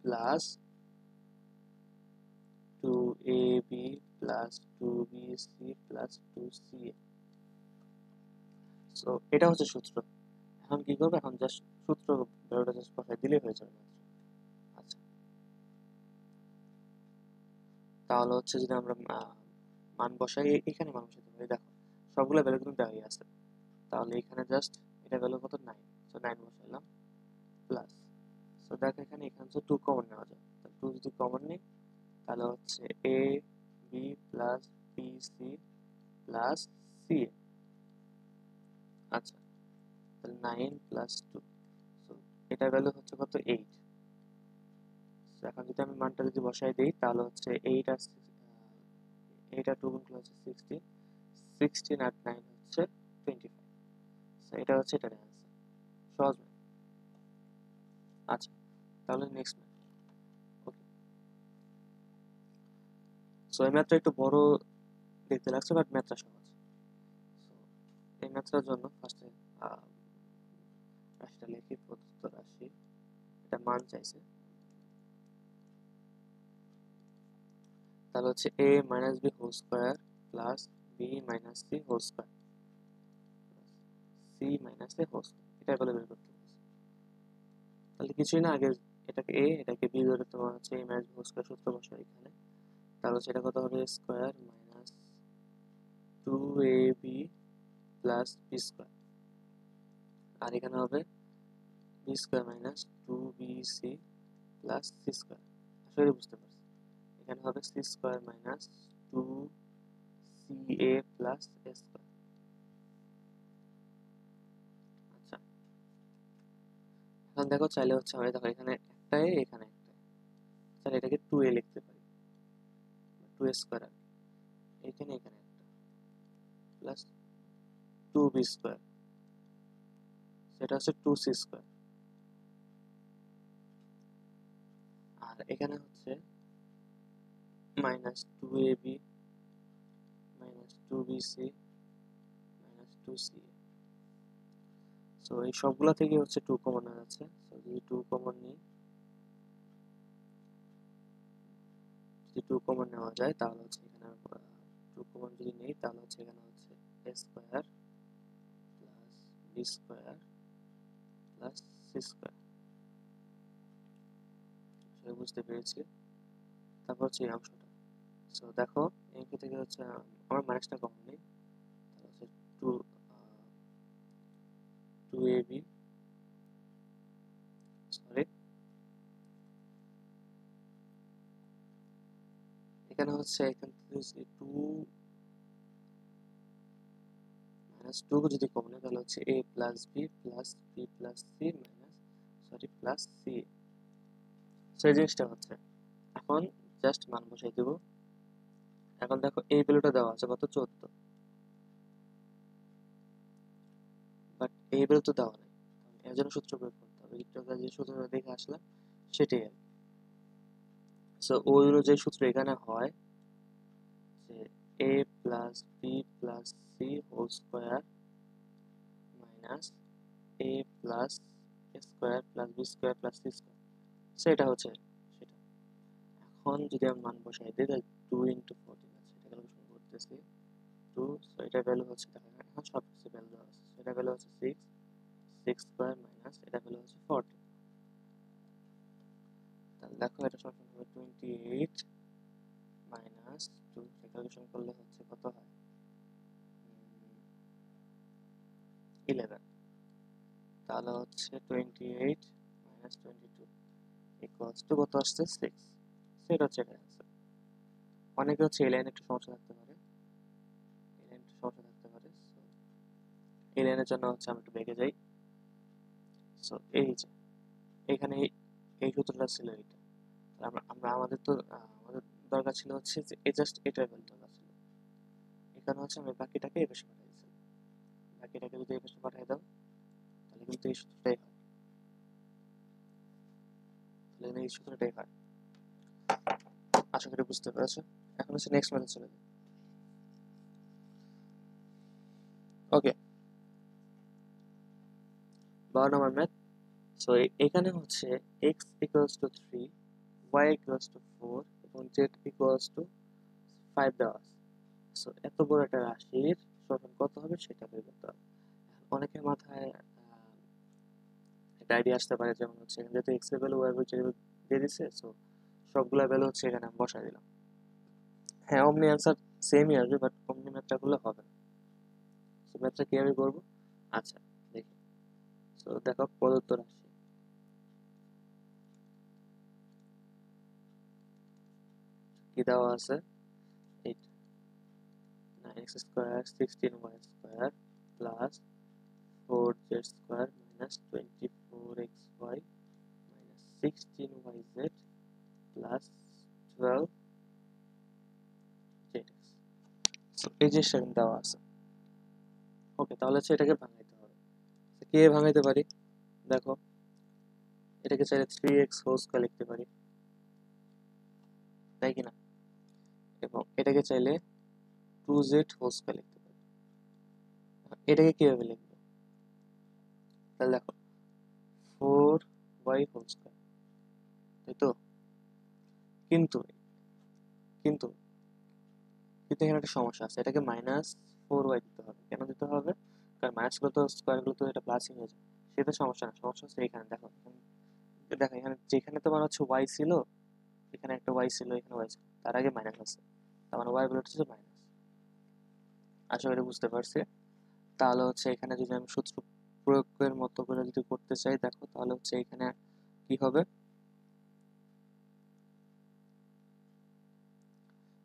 plus 2ab plus 2bc plus 2ca। So এটা হচ্ছে সূত্র। এখন কি করবে, এখন জাস্ট সূত্র ভ্যালুটা জাস্ট বসাই দিলে হয়ে যাবে মাত্র। আচ্ছা, তাহলে হচ্ছে যদি আমরা মান বসাই, এখানে মান বসাতে পারি। দেখো সবগুলো ভ্যালু কিন্তু দেওয়াই আছে, তাহলে এখানে জাস্ট এটা ভ্যালু কত 9, সো 9 বসাইলাম প্লাস। সো দেখো এখানে হচ্ছে 2 কমন নেওয়া যায়, তো 2 যদি কমন নিই তাহলে হচ্ছে a b plus b c plus c। আচ্ছা, তাহলে 9 প্লাস 2, সো এটা ভ্যালু হচ্ছে কত 8। সো এখন যদি আমি মানটা যদি বসাই দিই তাহলে হচ্ছে 8 আর 8 আর 2 গুণ করলে হচ্ছে 16, 16 আর 9 হচ্ছে 25। সো এটা হচ্ছে এটার অ্যান্সার, সহজ ম্যাথ। আচ্ছা, তাহলে নেক্সট ম্যাথ। ওকে, সো এই ম্যাথটা একটু বড় দেখতে লাগছে বাট ম্যাথটা সহজ। সো এই ম্যাথটার জন্য ফার্স্টে রাশিটা লিখি, প্রদত্ত রাশি, এটা মান চাইছে, তাহলে হচ্ছে a minus B whole square plus B minus C whole square C minus A whole square, এটা বলে বের করতে হবে। তাহলে কিছুই না, আগে এটাকে a এটাকে b ধরে তোমার হচ্ছে a minus B whole square সূত্র বসাও এখানে। তাহলে সেটা কত হবে, square minus 2ab plus B square, আর এখানে হবে b square minus 2bc plus C square. আসলে বুঝতে পারছি, এখানে হবে c square minus 2ca plus a square. আচ্ছা, এখন দেখো চাইলে হচ্ছে আমি দেখো এখানে একটা এ এখানে একটা, তাহলে এটাকে 2a লিখতে পারি, 2a স্কয়ার, আর এখানে এখানে একটা প্লাস 2b স্কয়ার, সেটা হচ্ছে 2c স্কয়ার, আর এখানে হচ্ছে minus 2ab minus 2bc minus 2ca। So এই সবগুলা থেকে হচ্ছে 2 কমন হয়ে যাচ্ছে, সো যদি 2 কমন নিই, যদি 2 কমন নেওয়া যায় তাহলে হচ্ছে এখানে 2 কমন যদি নেই তাহলে হচ্ছে এখানে হচ্ছে a square plus B square plus C square. আসলে বুঝতে পেরেছি। তারপর হচ্ছে এই অংশটা, সো দেখো এই অংশ থেকে হচ্ছে আমার মাইনাসটা কমন নেই, তাহলে হচ্ছে 2 2ab, সরি এখানে হচ্ছে এখান থেকে 2 মাইনাস 2 যদি কমন হয় তাহলে হচ্ছে a plus B plus B plus C minus, sorry plus C. সেই জিনিসটা হচ্ছে এখন জাস্ট মান বসাই দেব। এখন দেখো এই ভ্যালুটা দেওয়া আছে কত 14, বাট এই ভ্যালু তো দেওয়া নাই, এর জন্য সূত্র প্রয়োগ করতে হবে। একটু আগে যে সূত্রটা দেখে আসলাম সেটাই আর কি। সো ওই যে সূত্র এখানে হয় যে a plus B plus C whole square minus a plus square plus B square plus C square, সেটা হচ্ছে সেটা। এখন যদি আমি মান বসাই দিই তাহলে 2 ইন্টু 14 আছে, এটা ক্যালকুলেশন করতেছি 2, সো এটা ভ্যালু হচ্ছে দেখো এখন সব কিছু ভ্যালু দেওয়া আছে, সেটা ভ্যালু হচ্ছে 6, 6 স্কয়ার মাইনাস এটা ভ্যালু হচ্ছে 14। তাহলে দেখো এটা সমান হবে 28 মাইনাস 2, ক্যালকুলেশন করলে হচ্ছে কত হয় 11। তাহলে হচ্ছে 28 মাইনাস 22 ইকুয়ালস টু কত আসছে 6, সেটা হচ্ছে এটা অ্যান্সার। অনেকে হচ্ছে এই লাইনে একটু সমস্যা থাকতে পারে, এই লাইনে একটু সমস্যা থাকতে পারে, সো এই লাইনের জন্য হচ্ছে আমি একটু বেঁকে যাই। সো এই যে এখানে এই সূত্রটা ছিল এইটা, আমরা আমরা আমাদের তো আমাদের দরকার ছিল হচ্ছে যে এই জাস্ট এটার ভ্যালু দরকার ছিল, এখানে হচ্ছে আমি বাকিটাকে এই পাশে পাঠিয়ে দিয়েছি। বাকিটাকে যদি এই পাশে পাঠিয়ে দাও তাহলে কিন্তু এই সূত্রটাই হয়। এই সূত্রটাই হয়। আশা করি বুঝতে পেরেছো। এখন হচ্ছে নেক্সট মেথড চলে যাই। ওকে, 12 নম্বর ম্যাথ। সো এখানে হচ্ছে x equals to 3, y equals to 4 এবং z ইকুয়ালস টু 5 দেওয়া আছে। সো এত বড় একটা রাশির শোষণ কত হবে সেটা বের করতে হবে। অনেকের মাথায় একটা আইডিয়া আসতে পারে, যেমন হচ্ছে এখানে যেহেতু x এর ভ্যালু y এর ভ্যালু দিয়ে দিচ্ছে, সো সবগুলা ভ্যালু হচ্ছে এখানে আমি বসাই দিলাম। হ্যাঁ, অমনি অ্যান্সার সেমই আসবে, বাট অমনি ম্যাথটা করলে হবে না। সো ম্যাথটা কিভাবে করবো? আচ্ছা দেখি। সো দেখো প্রদত্ত রাশি কি দেওয়া আছে, 9x square 16y square plus 4z square minus 24xy minus 16yz plus 12zx। So এই যে সেম দেওয়া আছে। ওকে, তাহলে হচ্ছে এটাকে ভাঙাইতে হবে। কে ভাঙাইতে পারি? দেখো, এটাকে চাইলে 3x হোল স্কয়ার লিখতে পারি, তাই কিনা? এবং এটাকে চাইলে 2z হোল স্কয়ার লিখতে পারি। এটাকে কিভাবে লিখবো? তাহলে দেখো 4y হোল স্কয়ার, তাই তো? কিন্তু কিন্তু কিন্তু এখানে একটা সমস্যা আছে, এটাকে -4y দিতে হবে। কেন দিতে হবে? কারণ মাইনাস গুলো তো স্কয়ার গুলো তো এটা প্লাসই হয়ে যায়। সেটা সমস্যা না, সমস্যা হচ্ছে এখানে দেখো, দেখো এখানে যেখানে তোমার হচ্ছে y ছিল, এখানে একটা y ছিল, এখানে y ছিল, তার আগে মাইনাস আছে, তার মানে y ভ্যালুটা হচ্ছে মাইনাস। আশা করি বুঝতে পারছি। তাহলে হচ্ছে এখানে যদি আমি সূত্র প্রয়োগের মতো করে যদি করতে চাই, দেখো তাহলে হচ্ছে এখানে কি হবে?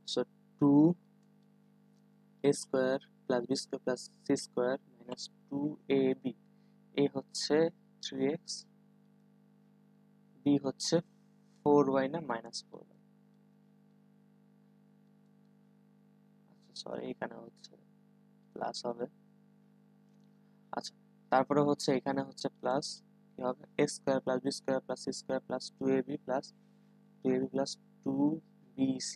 So 2a square plus b square plus c square minus 2ab, a হচ্ছে 3x, b হচ্ছে 4y না -4y। আচ্ছা সরি, এখানে হচ্ছে প্লাস হবে। আচ্ছা, তারপরে হচ্ছে এখানে হচ্ছে প্লাস কি হবে, a square plus b square plus c square plus 2ab plus 2ab plus 2bc।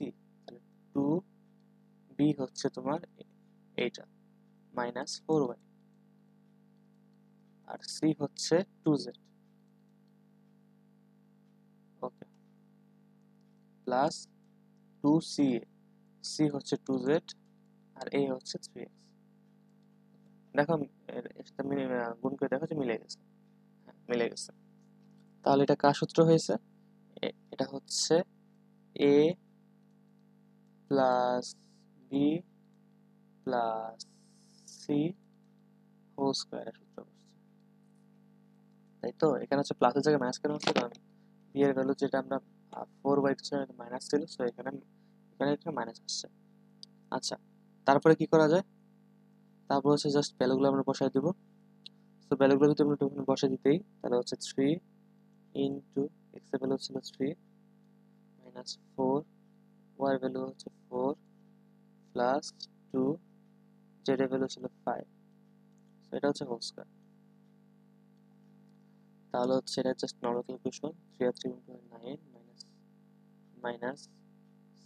তাহলে 2b হচ্ছে তোমার এইটা -4y, আর c হচ্ছে 2z। ওকে, প্লাস 2ca, c হচ্ছে 2z আর a হচ্ছে 3x। দেখো এর সাথে গুণ করে দেখো যে মিলে গেছে। হ্যাঁ, মিলে গেছে। তাহলে এটা কার সূত্র হয়েছে? এটা হচ্ছে a plus B plus C whole স্কোয়ারের সূত্র বসছে, তাই তো? এখানে হচ্ছে প্লাসের জায়গায় মাইনাস কেন হচ্ছে? কারণ বি এর ভ্যালু যেটা আমরা 4y মাইনাস ছিল, সো এখানে এখানে একটা মাইনাস আসছে। আচ্ছা, তারপরে কি করা যায়? তারপর হচ্ছে জাস্ট ভ্যালুগুলো আমরা বসাই দেবো। তো ভ্যালুগুলো যদি আমরা বসাই দিতেই, তাহলে হচ্ছে 3 ইন্টু এক্স এর ভ্যালু ছিল 3 মাইনাস 4, ওয়াই এর ভ্যালু হচ্ছে 4 প্লাস 2, জেড এর ভ্যালু ছিল 5। তো এটা হচ্ছে হোল স্কয়ার। তাহলে হচ্ছে এটা জাস্ট নরমাল ক্যালকুলেশন, 3 আর 3 গুণ করে 9 minus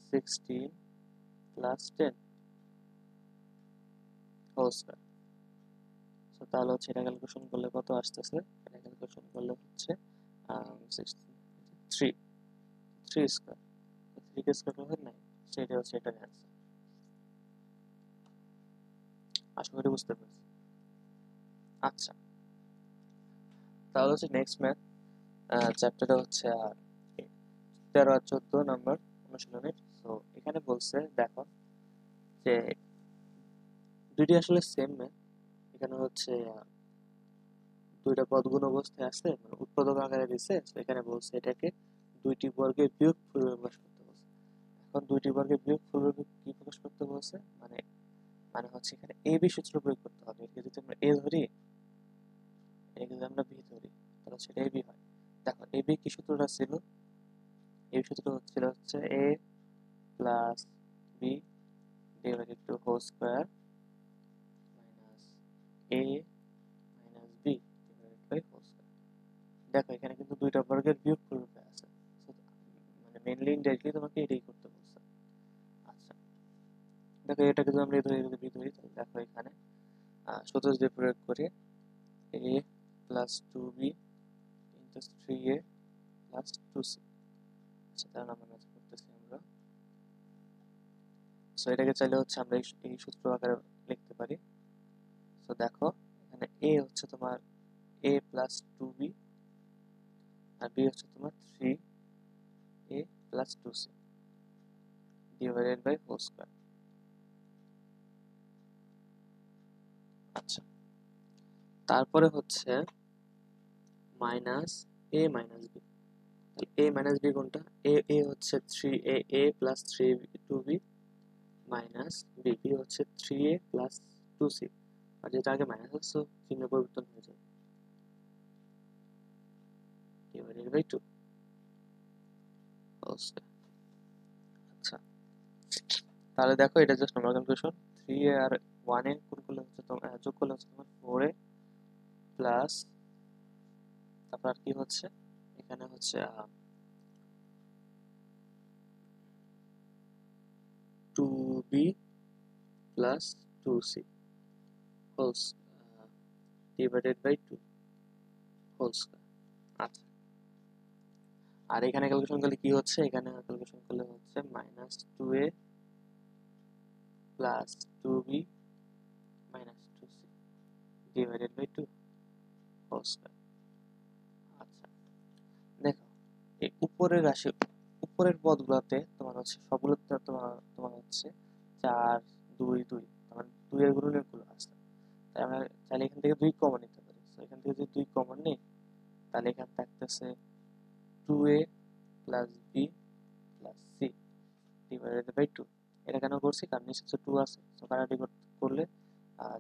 16 plus 10 whole square. So তাহলে হচ্ছে এটা ক্যালকুলেশন করলে কত আসতেছে? এটা ক্যালকুলেশন করলে হচ্ছে 3 3 স্কয়ার, 3 কে স্কয়ার করলে 9, সেটা হচ্ছে এটার অ্যান্সার। আশা করি বুঝতে পারছি। আচ্ছা, তাহলে হচ্ছে নেক্সট ম্যাথ চ্যাপ্টারটা হচ্ছে 13 আর 14 নাম্বার অনুশীলনের। তো এখানে বলছে দেখো যে দুইটি আসলে সেম ম্যাথ। এখানে হচ্ছে দুইটা পদ গুণ অবস্থায় আছে, মানে উৎপাদক আকারে দিছে। তো এখানে বলছে এটাকে দুইটি বর্গের বিয়োগফল প্রকাশ করতে বলছে। এখন দুইটি বর্গের বিয়োগফল কি প্রকাশ করতে বলছে? মানে মানে হচ্ছে এখানে এ বি সূত্র প্রয়োগ করতে হবে। এটাকে যদি আমরা এ ধরি, এটাকে যদি আমরা বি ধরি, তাহলে সেটা এ বি হয়। দেখো এ বি কি সূত্রটা ছিল? এই সূত্রটা হচ্ছিল হচ্ছে a plus b divided to whole square minus a minus b divided by whole square. দেখো এখানে কিন্তু দুইটা বর্গের বিয়োগফল রূপে আছে। মেইনলি ইনডাইরেক্টলি তোমাকে এটাই করতে বলছে। আচ্ছা দেখো এটাকে যদি আমরা যদি বি ধরি তাহলে দেখো এখানে সূত্র যদি প্রয়োগ করি a plus two b into three a plus two c. আচ্ছা তাহলে আমরা ম্যাথ করতেছি আমরা। সো এটাকে চাইলে হচ্ছে আমরা এই সূত্র আকারে লিখতে পারি। সো দেখো এখানে এ হচ্ছে তোমার এ প্লাস টু বি আর বি হচ্ছে তোমার three a plus two c divided by whole square. আচ্ছা তারপরে হচ্ছে minus a minus b. A minus b কোনটা? এ হচ্ছে three a plus three two b minus b b হচ্ছে three a plus two c. আর যেটা আগে minus হচ্ছে চিহ্ন পরিবর্তন হয়ে যায় ডিভাইডেড বাই টু। আচ্ছা তাহলে দেখো এটা জাস্ট নরমাল ক্যালকুলেশন। থ্রি এ আর ওয়ান এ গুণ করলে হচ্ছে তোমার যোগ করলে হচ্ছে তোমার ফোর এ প্লাস তারপর আর কি হচ্ছে এখানে হচ্ছে two B plus two C whole divided by two whole square. আচ্ছা আর এখানে ক্যালকুলেশন করলে কি হচ্ছে? এখানে ক্যালকুলেশন করলে হচ্ছে minus two a plus two b minus two c divided by two whole square. আচ্ছা দেখো এই উপরের রাশি উপরের পদগুলোতে তোমার হচ্ছে সবগুলোতে তোমার তোমার হচ্ছে চার দুই দুই তোমার দুইয়ের গুণনের গুলো আছে। তাই আমরা চাইলে এখান থেকে দুই কমন নিতে পারি। তো এখান থেকে যদি দুই কমন নিই তাহলে এখানে থাকতেছে two a plus B plus c divided by two. এটা কেন করছি? কারণ নিচে তো টু আছে, তো কাটাকাটি করলে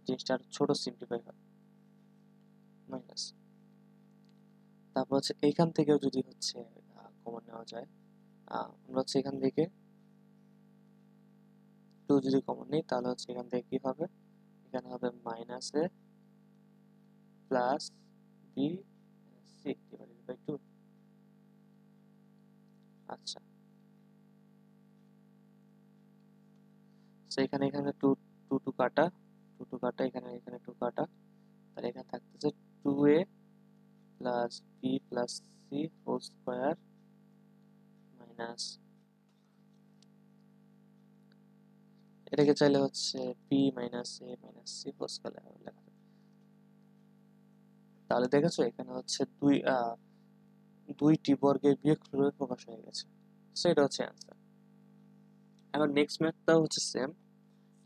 জিনিসটা আরো ছোট সিম্পলিফাই হয় মাইনাস। তারপর হচ্ছে এইখান থেকেও যদি হচ্ছে কমন নেওয়া যায় আমরা হচ্ছে এখান থেকে টু যদি কমন নিই তাহলে হচ্ছে এখান থেকে কি হবে? এখানে হবে minus a plus b c divided by two. আচ্ছা এখানে এখানে টু টু টু কাটা টু টু কাটা এখানে এখানে টু কাটা তাহলে এখানে থাকতেছে two a plus B plus C whole square minus এটাকে চাইলে হচ্ছে b minus a minus C whole square লেখা যাবে। তাহলে দেখেছো এখানে হচ্ছে দুইটি বর্গের বিয়োগফল প্রকাশ হয়ে গেছে। সো এটা হচ্ছে অ্যান্সার। এখন নেক্সট ম্যাথটাও হচ্ছে সেম।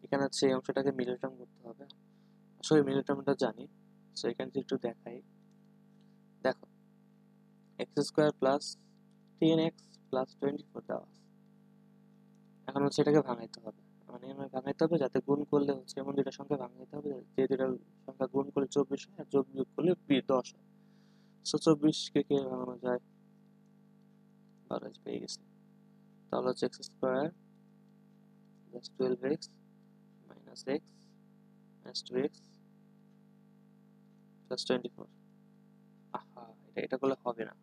এখানে হচ্ছে এই অংশটাকে মিডল টার্ম করতে হবে। আসলে মিডল টার্মটা জানি। সো এখানে একটু দেখাই। দেখো x square plus ten x plus 24 দেওয়া আছে। এখন হচ্ছে এটাকে ভাঙাইতে হবে, মানে আমার ভাঙাইতে হবে যাতে গুণ করলে হচ্ছে এমন দুইটা সংখ্যা ভাঙাইতে হবে যে দুইটা সংখ্যা গুণ করলে 24 হয় আর যোগ বিয়োগ করলে 10 হয়। সো 24 কে কে ভাঙানো যায়? 12 পেয়ে গেছে। তাহলে হচ্ছে x square plus 12x minus x minus 2x plus 24। আহা এটা করলে হবে না।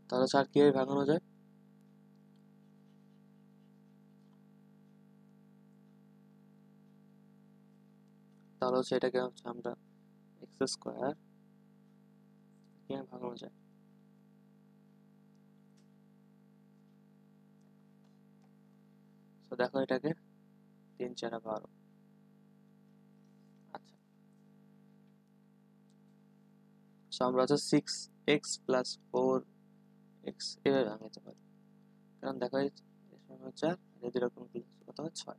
তাহলে স্যার কিভাবে ভাঙানো যায়? তাহলে হচ্ছে এটাকে হচ্ছে আমরা এক্স স্কোয়ার কিভাবে ভাঙানো যায়? তো দেখো এটাকে 3 4 12। আচ্ছা সো আমরা হচ্ছে 6x প্লাস 4x এভাবে ভাঙাইতে পারি। কারণ দেখো এই সময় 4 আর এই দুটো কোণ করলে কত হয় 6।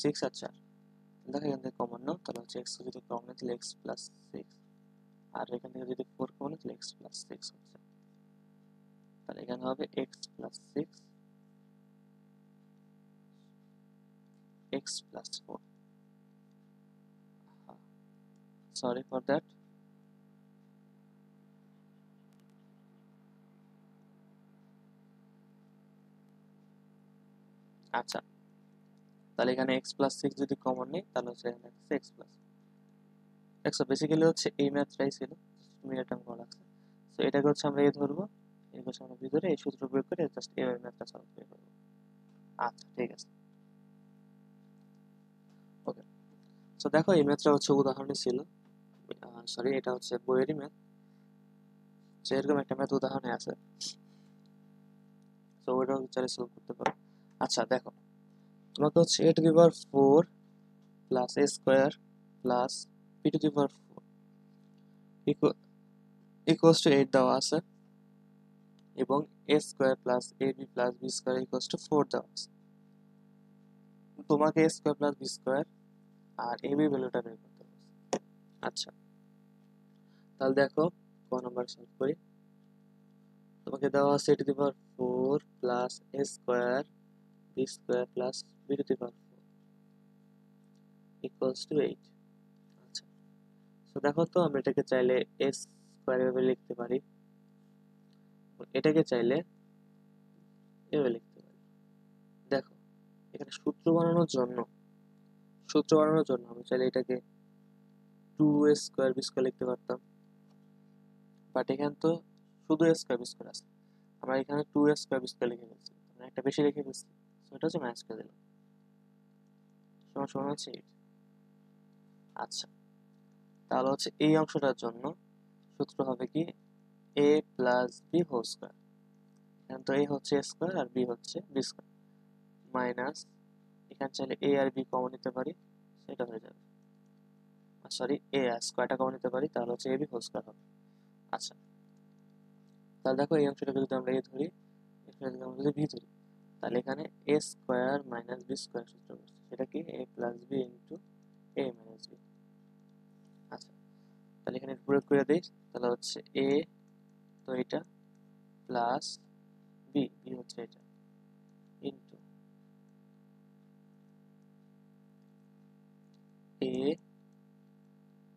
6 আর 4 দেখো এখান থেকে কমন নাও তাহলে হচ্ছে x যদি কমন হয় তাহলে x প্লাস 6 আর এখান থেকে যদি 4 কমন হয় তাহলে x প্লাস 6 হচ্ছে। তাহলে এখানে হবে x plus 6 x plus 4। Sorry for that. আচ্ছা তাহলে এখানে x প্লাস 6 যদি কমন নেই তাহলে হচ্ছে এখানে x প্লাস দেখছো বেসিক্যালি হচ্ছে এই ম্যাথটাই ছিল, তুমি এটা করা লাগছে। তো এটাকে হচ্ছে আমরা এই ধরবো এই পাশে আমরা ভিতরে এই সূত্র প্রয়োগ করে জাস্ট এই ম্যাথটা সলভ করে ফেলবো। আচ্ছা ঠিক আছে, ওকে। তো দেখো এই ম্যাথটা হচ্ছে উদাহরণে ছিল, সরি এটা হচ্ছে বইয়েরই ম্যাথ। তো এরকম একটা ম্যাথ উদাহরণে আছে, তো ওইটাও চাইলে সলভ করতে পারো। আচ্ছা দেখো, তোমাকে হচ্ছে a to the power 4 plus a square plus b to the power 4 equals to 8 দেওয়া আছে, এবং a square plus ab plus b square equals to 4 দেওয়া আছে। তোমাকে a square plus b square আর ab ভ্যালুটা বের করতে হবে। আচ্ছা তাহলে দেখো ক নাম্বার সলভ করি। তোমাকে দেওয়া আছে a to the power 4 plus a square b square plus b to the power 4 equals to 8। আচ্ছা, তো দেখো তো আমরা এটাকে চাইলে a স্কোয়ার এভাবে লিখতে পারি, এটাকে চাইলে এভাবে লিখতে পারি। দেখো এখানে সূত্র বানানোর জন্য আমি চাইলে এটাকে 2a স্কোয়ার b স্কোয়ার লিখতে পারতাম, বাট এখানে তো শুধু a স্কোয়ার b স্কোয়ার আছে, আমরা এখানে 2a স্কোয়ার b স্কোয়ার লিখে ফেলছি, মানে একটা বেশি লিখে ফেলছি, তো এটা হচ্ছে মাইনাস করে দিলাম, সমান সমান হচ্ছে 8। আচ্ছা তাহলে হচ্ছে এই অংশটার জন্য সূত্র হবে কি a plus b whole square, এখানে তো a হচ্ছে a স্কোয়ার আর b হচ্ছে b স্কোয়ার, মাইনাস এখানে চাইলে a আর b কমন নিতে পারি, সেটা হয়ে যাবে, সরি a আর স্কোয়ারটা কমন নিতে পারি, তাহলে হচ্ছে ab হোল স্কোয়ার হবে। আচ্ছা তাহলে দেখো এই অংশটাকে যদি আমরা a ধরি, এখানে যদি আমরা যদি b ধরি, তাহলে এখানে a square minus b square সূত্র করছে, সেটা কি a plus b into a minus b। আচ্ছা তাহলে এখানে প্রয়োগ করে দিই, তাহলে হচ্ছে a, তো এটা প্লাস b, b হচ্ছে এটা, ইন্টু a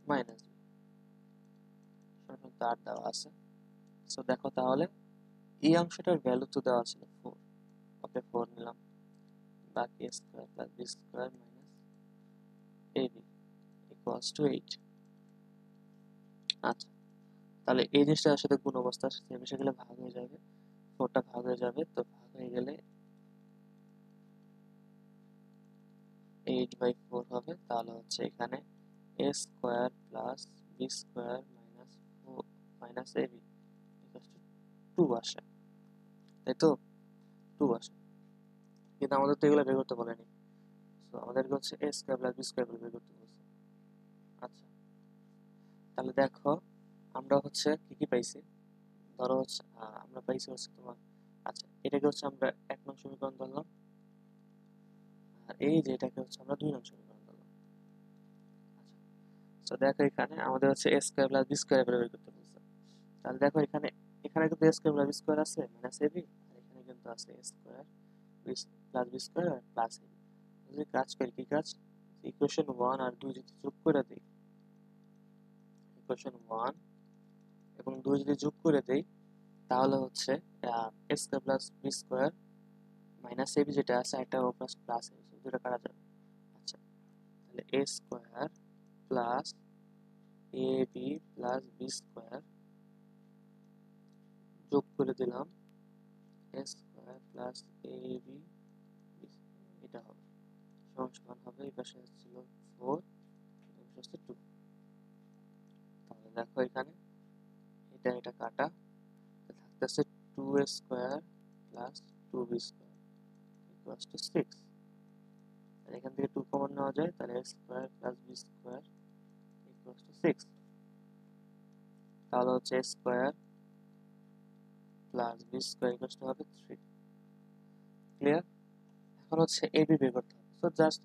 মাইনাস b, তার দেওয়া আছে। সো দেখো তাহলে এই অংশটার ভ্যালু তো দেওয়া ছিল 4, ওকে 4 নিলাম, বাকি a square plus b square minus ab equals to 8। আচ্ছা তাহলে এই জিনিসটার সাথে গুণ অবস্থা মিশে গেলে ভাগ হয়ে যাবে, 4টা ভাগ হয়ে যাবে, তো ভাগ হয়ে গেলে 8/4 হবে, তাহলে হচ্ছে এখানে a square plus b square minus minus ab equals to 2 আসে, তাই তো 2 আসে, কিন্তু আমাদের তো এগুলো বের করতে বলেনি, তো আমাদেরকে হচ্ছে a square plus b square বের করতে বলছে। আচ্ছা তাহলে দেখো আমরা হচ্ছে কি কি পাইছি, ধরো হচ্ছে আমরা পাইছি হচ্ছে তোমার, আচ্ছা এটাকে হচ্ছে আমরা 1 নং সমীকরণ ধরলাম, আর এই যে এটাকে হচ্ছে আমরা 2 নং সমীকরণ ধরলাম। আচ্ছা তো দেখো এখানে আমাদের হচ্ছে a square plus b square বের করতে বলছে, তাহলে দেখো এখানে এখানে কিন্তু a square plus b square আছে মাইনাস ab, আর এখানে কিন্তু আছে a square plus b square আর প্লাস ab। যদি কাজ করি, কি কাজ, ইকুয়েশন 1 আর 2 যদি যোগ করে দিই, ইকুয়েশন 1 এবং 2 যদি যোগ করে দেই, তাহলে হচ্ছে a square plus b square minus ab যেটা আছে, একটা প্লাস প্লাস ab, দুটো কাটা যাবে। আচ্ছা তাহলে a square plus ab plus b square যোগ করে দিলাম a স্কোয়ার প্লাস ab, এটা হবে সমান সমান হবে, এই পাশে ছিল 4, এই পাশে হচ্ছে 2। তাহলে দেখো এখানে এটা এটা কাটা, থাকতেছে 2a square plus 2b square equals two 6, আর এখান থেকে 2 কমন নেওয়া যায়, তাহলে a square plus b square equals two 6, তাহলে হচ্ছে a square plus b square equals two হবে 3। ক্লিয়ার? এখন হচ্ছে ab বের করতে হবে, সো জাস্ট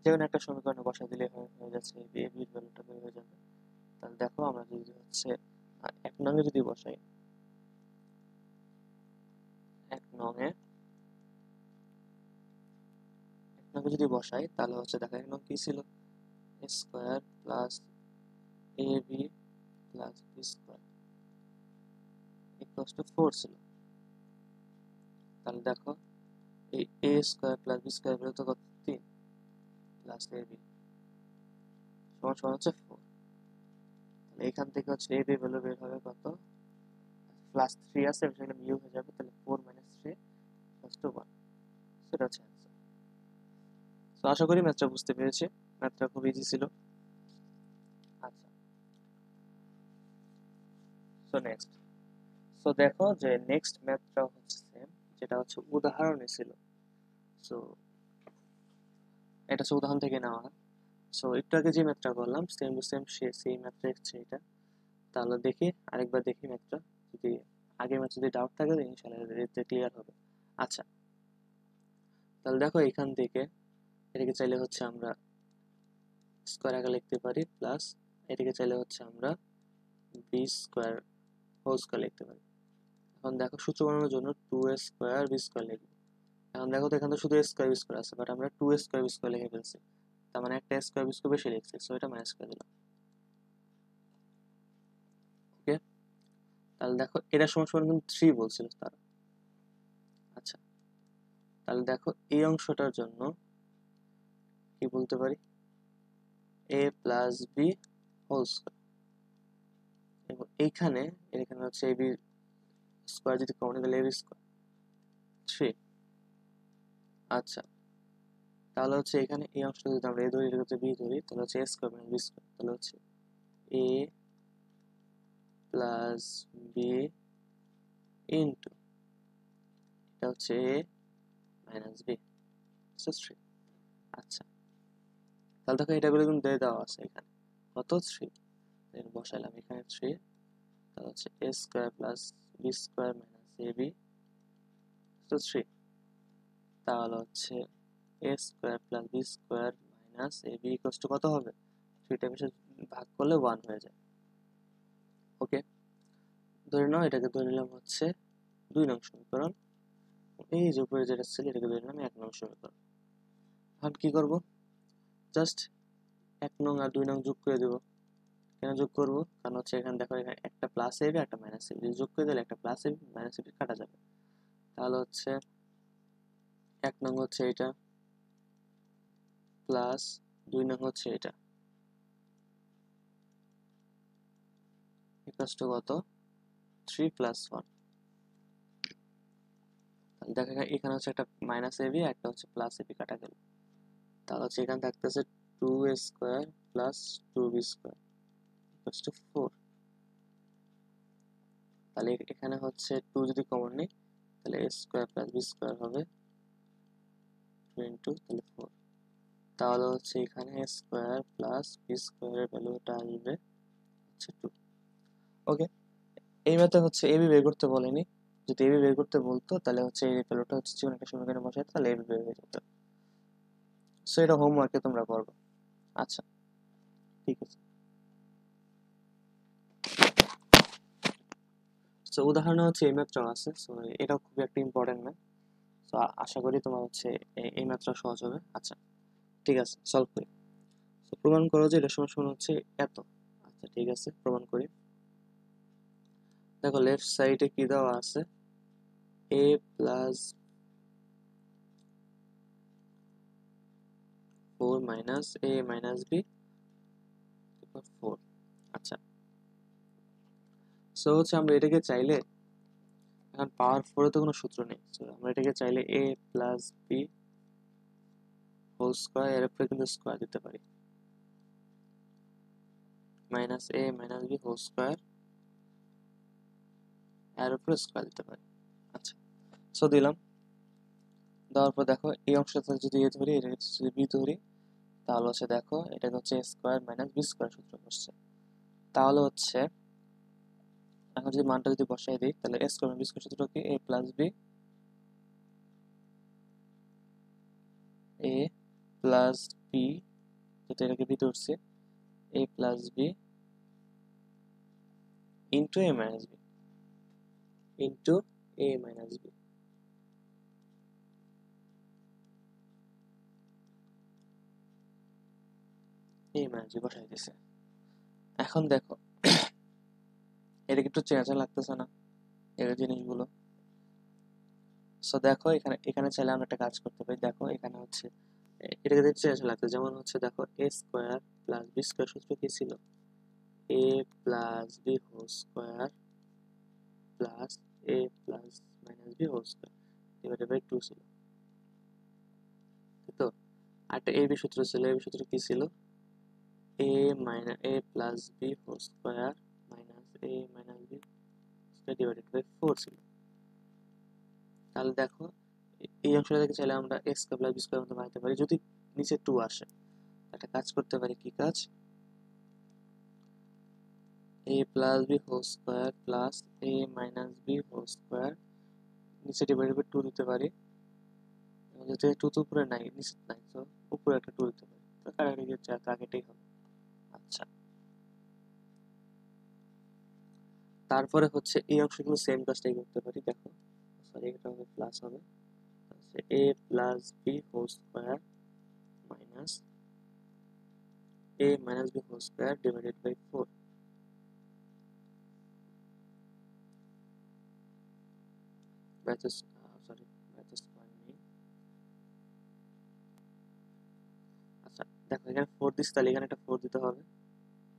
যে কোনো একটা সমীকরণে বসা দিলে হয়ে যাচ্ছে, ab এর ভ্যালুটা বের হয়ে যাবে। তাহলে দেখো আমরা যদি হচ্ছে 1 নং যদি বসাই, 1 নং যদি বসাই, তাহলে হচ্ছে দেখো 1 নং কি ছিল, a square plus ab plus b square equals to 4 ছিল। তাহলে দেখো এই a square plus b square বের তো কত, 3 প্লাস ab সমান সমান হচ্ছে 4, তাহলে এখান থেকে হচ্ছে ab ভ্যালু বের হবে কত, প্লাস 3 আছে, সেখানে বিয়োগ হয়ে যাবে, তাহলে 4 মাইনাস 3 প্লাস 2 1, সেটা হচ্ছে অ্যান্সার। তো আশা করি ম্যাথটা বুঝতে পেরেছি, ম্যাথটা খুব ইজি ছিল। আচ্ছা, সো নেক্সট, সো দেখো যে নেক্সট ম্যাথটা হচ্ছে সেম, যেটা হচ্ছে উদাহরণে ছিল। সো এটা হচ্ছে উদাহরণ থেকে নেওয়া। সো একটু আগে যে ম্যাথটা করলাম সেম টু সেম সেই ম্যাথটা হচ্ছে এটা। তাহলে দেখি আরেকবার দেখি ম্যাথটা, যদি আগের ম্যাথ যদি ডাউট থাকে ইনশাআল্লাহ এতে ক্লিয়ার হবে। আচ্ছা, তাহলে দেখো এখান থেকে এটাকে চাইলে হচ্ছে আমরা স্কোয়ার আকারে লিখতে পারি, প্লাস এটাকে চাইলে হচ্ছে আমরা বি স্কোয়ার হোল স্কোয়ার লিখতে পারি। এখন দেখো সূত্র বানানোর জন্য 2a স্কোয়ার বি স্কোয়ার লিখবো। এখন দেখো তো এখানে শুধু স্কোয়ার বি স্কোয়ার আছে, বাট আমরা 2a স্কোয়ার বি স্কোয়ার লিখে ফেলছি, তার মানে একটা স্কোয়ার বি স্কোয়ার বেশি লিখছি, সো এটা মাইনাস করে দিলাম। ওকে, তাহলে দেখো এটা সমান সমান কিন্তু 3 বলছিল তারা। আচ্ছা, তাহলে দেখো এই অংশটার জন্য কি বলতে পারি, a plus B whole square, এবং এইখানে এখানে হচ্ছে এবি স্কোয়ার যদি কমন তাহলে এবি স্কোয়ার 3। আচ্ছা, তাহলে হচ্ছে এখানে এই অংশটা যদি আমরা এ ধরি, এটা হচ্ছে বি ধরি, তাহলে হচ্ছে a square minus b square, তাহলে হচ্ছে এ প্লাস বি ইন্টু এটা হচ্ছে এ মাইনাস বি 3। আচ্ছা, তাহলে দেখো এটা গুলো কিন্তু দিয়ে দেওয়া আছে এখানে কত 3, বসাইলাম এখানে 3, তাহলে হচ্ছে a square plus B square minus a b 3। তাহলে হচ্ছে a square plus B square minus a b equals to কত হবে, 3টা বেশি ভাগ করলে 1 হয়ে যায়। ওকে, ধরে নাও এটাকে ধরে নিলাম হচ্ছে 2 নং সমীকরণ, এই যে উপরে যেটা ছিল এটাকে ধরে নিলাম 1 নং সমীকরণ। এখন কি করব, জাস্ট 1 নং আর 2 নং যোগ করে দেব। কেন যোগ করব, কারণ হচ্ছে এখানে দেখো এখানে একটা প্লাস এবি একটা মাইনাস এবি, যোগ করে দিলে একটা প্লাস এবি মাইনাস এবি কাটা যাবে। তাহলে হচ্ছে 1 নং হচ্ছে এটা প্লাস 2 নং হচ্ছে এটা ইকুয়ালস টু কত 3 প্লাস 1। তাহলে দেখো এখানে হচ্ছে একটা মাইনাস এবি আর একটা হচ্ছে প্লাস এবি কাটা গেল, তাহলে হচ্ছে এখানে থাকতেছে 2a square plus 2b square equals to 4। তাহলে এখানে হচ্ছে 2 যদি কমন নিই তাহলে a square plus b square হবে 2 ইন্টু তাহলে 4। তাহলে হচ্ছে এখানে a স্কোয়ার প্লাস b স্কোয়ারের ভ্যালুটা আসবে হচ্ছে 2। ওকে, এই ম্যাথে হচ্ছে এবি বের করতে বলেনি, যদি এবি বের করতে বলতো তাহলে হচ্ছে এই ভ্যালুটা হচ্ছে যে কোনো একটা সমীকরণে বসাতে তাহলে এবি বের হয়ে যেত। সো এটা হোমওয়ার্কে তোমরা করবে। আচ্ছা, ঠিক আছে। সো উদাহরণে হচ্ছে এই ম্যাথটাও আছে, সো এটাও খুবই একটা ইম্পর্টেন্ট ম্যাথ। তো আশা করি তোমার হচ্ছে এই ম্যাথটা সহজ হবে। আচ্ছা, ঠিক আছে, সলভ করি। তো প্রমাণ করো যে এটা সমান সমান হচ্ছে এত। আচ্ছা, ঠিক আছে, প্রমাণ করি। দেখো লেফট সাইডে কি দেওয়া আছে, a plus 4 minus a minus b 4। আচ্ছা, সো হচ্ছে আমরা এটাকে চাইলে, এখন পাওয়ার 4 তো কোনো সূত্র নেই, সো আমরা এটাকে চাইলে a plus b whole square এর উপরে কিন্তু স্কোয়ার দিতে পারি, minus a minus b whole square এর উপরে স্কোয়ার দিতে পারি। আচ্ছা, সো দিলাম, দেওয়ার পর দেখো এই অংশটা যদি এ ধরি এটা যদি বি ধরি, তাহলে হচ্ছে দেখো এটাকে হচ্ছে স্কোয়ার মাইনাস বি স্কোয়ার সূত্র বসছে। তাহলে হচ্ছে এখন যদি মানটা যদি বসাই দিই তাহলে এ স্কোয়ার বি স্কোয়ার সূত্র কি এ প্লাস বি, এ প্লাস বি, যেটা এটাকে বি ধরছে, এ plus B into A minus B into A minus b. A minus B বসাই দিছে। এখন দেখো এটা একটু চেঞ্জ লাগতেছে না এর জিনিসগুলো। সো দেখো এখানে এখানে চাইলে আমরা একটা কাজ করতে পারি, দেখো এখানে হচ্ছে এটাকে দেখতে চেঞ্জ লাগছে, যেমন হচ্ছে দেখো a square plus B square সূত্র কি ছিল, a plus B whole square plus a plus minus B whole square divided by 2 ছিল, তো আরেকটা এ বি সূত্র ছিল। এ বি সূত্র কি ছিল? A minus a plus B whole square minus a minus b square divided by 4 ছিল। তাহলে দেখো এই অংশটা থেকে চাইলে আমরা x square plus B square মতো বানাতে পারি যদি নিচে 2 আসে। একটা কাজ করতে পারি, কি কাজ? A plus B whole square plus a minus B whole square নিচে ডিভাইডেড বাই 2 দিতে পারি। যেহেতু 2 তো উপরে নাই, নিচে নাই, তো উপরে একটা 2 দিতে পারি। তো কাটাকাটি যে চার আগেটাই হবে। আচ্ছা, তারপরে হচ্ছে এই অংশগুলো সেম কাজটাই করতে পারি। দেখো, সরি, এটা হবে প্লাস হবে a plus B whole square minus a minus B whole square divided by 4 batches, sorry batches square নেই। আচ্ছা দেখো, এখানে 4 দিচ্ছে, তাহলে এখানে একটা 4 দিতে হবে,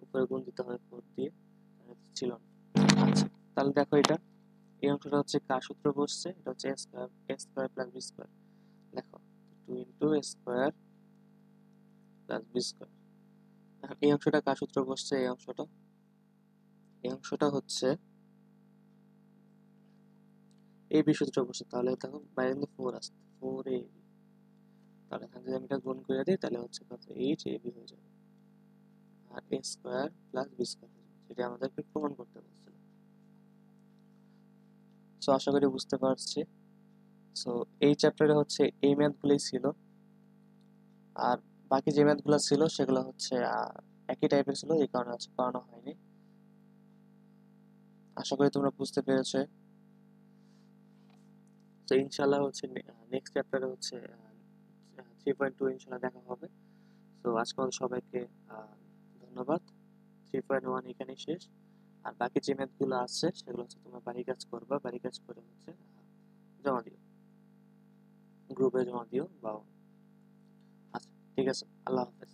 উপরে গুণ দিতে হবে 4 দিয়ে, ছিল না। আচ্ছা, তাহলে দেখো এটা এই অংশটা হচ্ছে কার সূত্র বসছে? এটা হচ্ছে a square plus B square. দেখো 2 ইন্টু এ স্কোয়ার প্লাস বি স্কোয়ার। এখন এই অংশটা কার সূত্র বসছে? এই অংশটা হচ্ছে এ বি সূত্র বসছে। তাহলে দেখো বাইরে কিন্তু 4 আসছে, 4 এ বি। তাহলে এখান থেকে আমি এটা গুণ করে দিই, তাহলে হচ্ছে কত? 8 এ বি হয়ে যাবে, আর এ স্কোয়ার প্লাস বি স্কোয়ার হয়ে যাবে, যেটা আমাদেরকে প্রমাণ করতে বলছিল। সো আশা করি বুঝতে পারছি। সো এই চ্যাপ্টারে হচ্ছে এই ম্যাথগুলোই ছিল, আর বাকি যে ম্যাথগুলো ছিল সেগুলো হচ্ছে একই টাইপের ছিল, এই কারণে হচ্ছে করানো হয়নি। আশা করি তোমরা বুঝতে পেরেছো। তো ইনশাল্লাহ হচ্ছে নেক্সট চ্যাপ্টারে হচ্ছে 3.2 ইনশাল্লাহ দেখা হবে। তো আজকে আমাদের সবাইকে ধন্যবাদ। 3.1 এখানেই শেষ। আর বাকি যে ম্যাথগুলো আছে সেগুলো হচ্ছে তোমরা বাড়ি কাজ করবা, বাড়ি কাজ করে হচ্ছে জমা দিও, গ্রুপে জমা দিও বা। আচ্ছা, ঠিক আছে, আল্লাহ হাফেজ।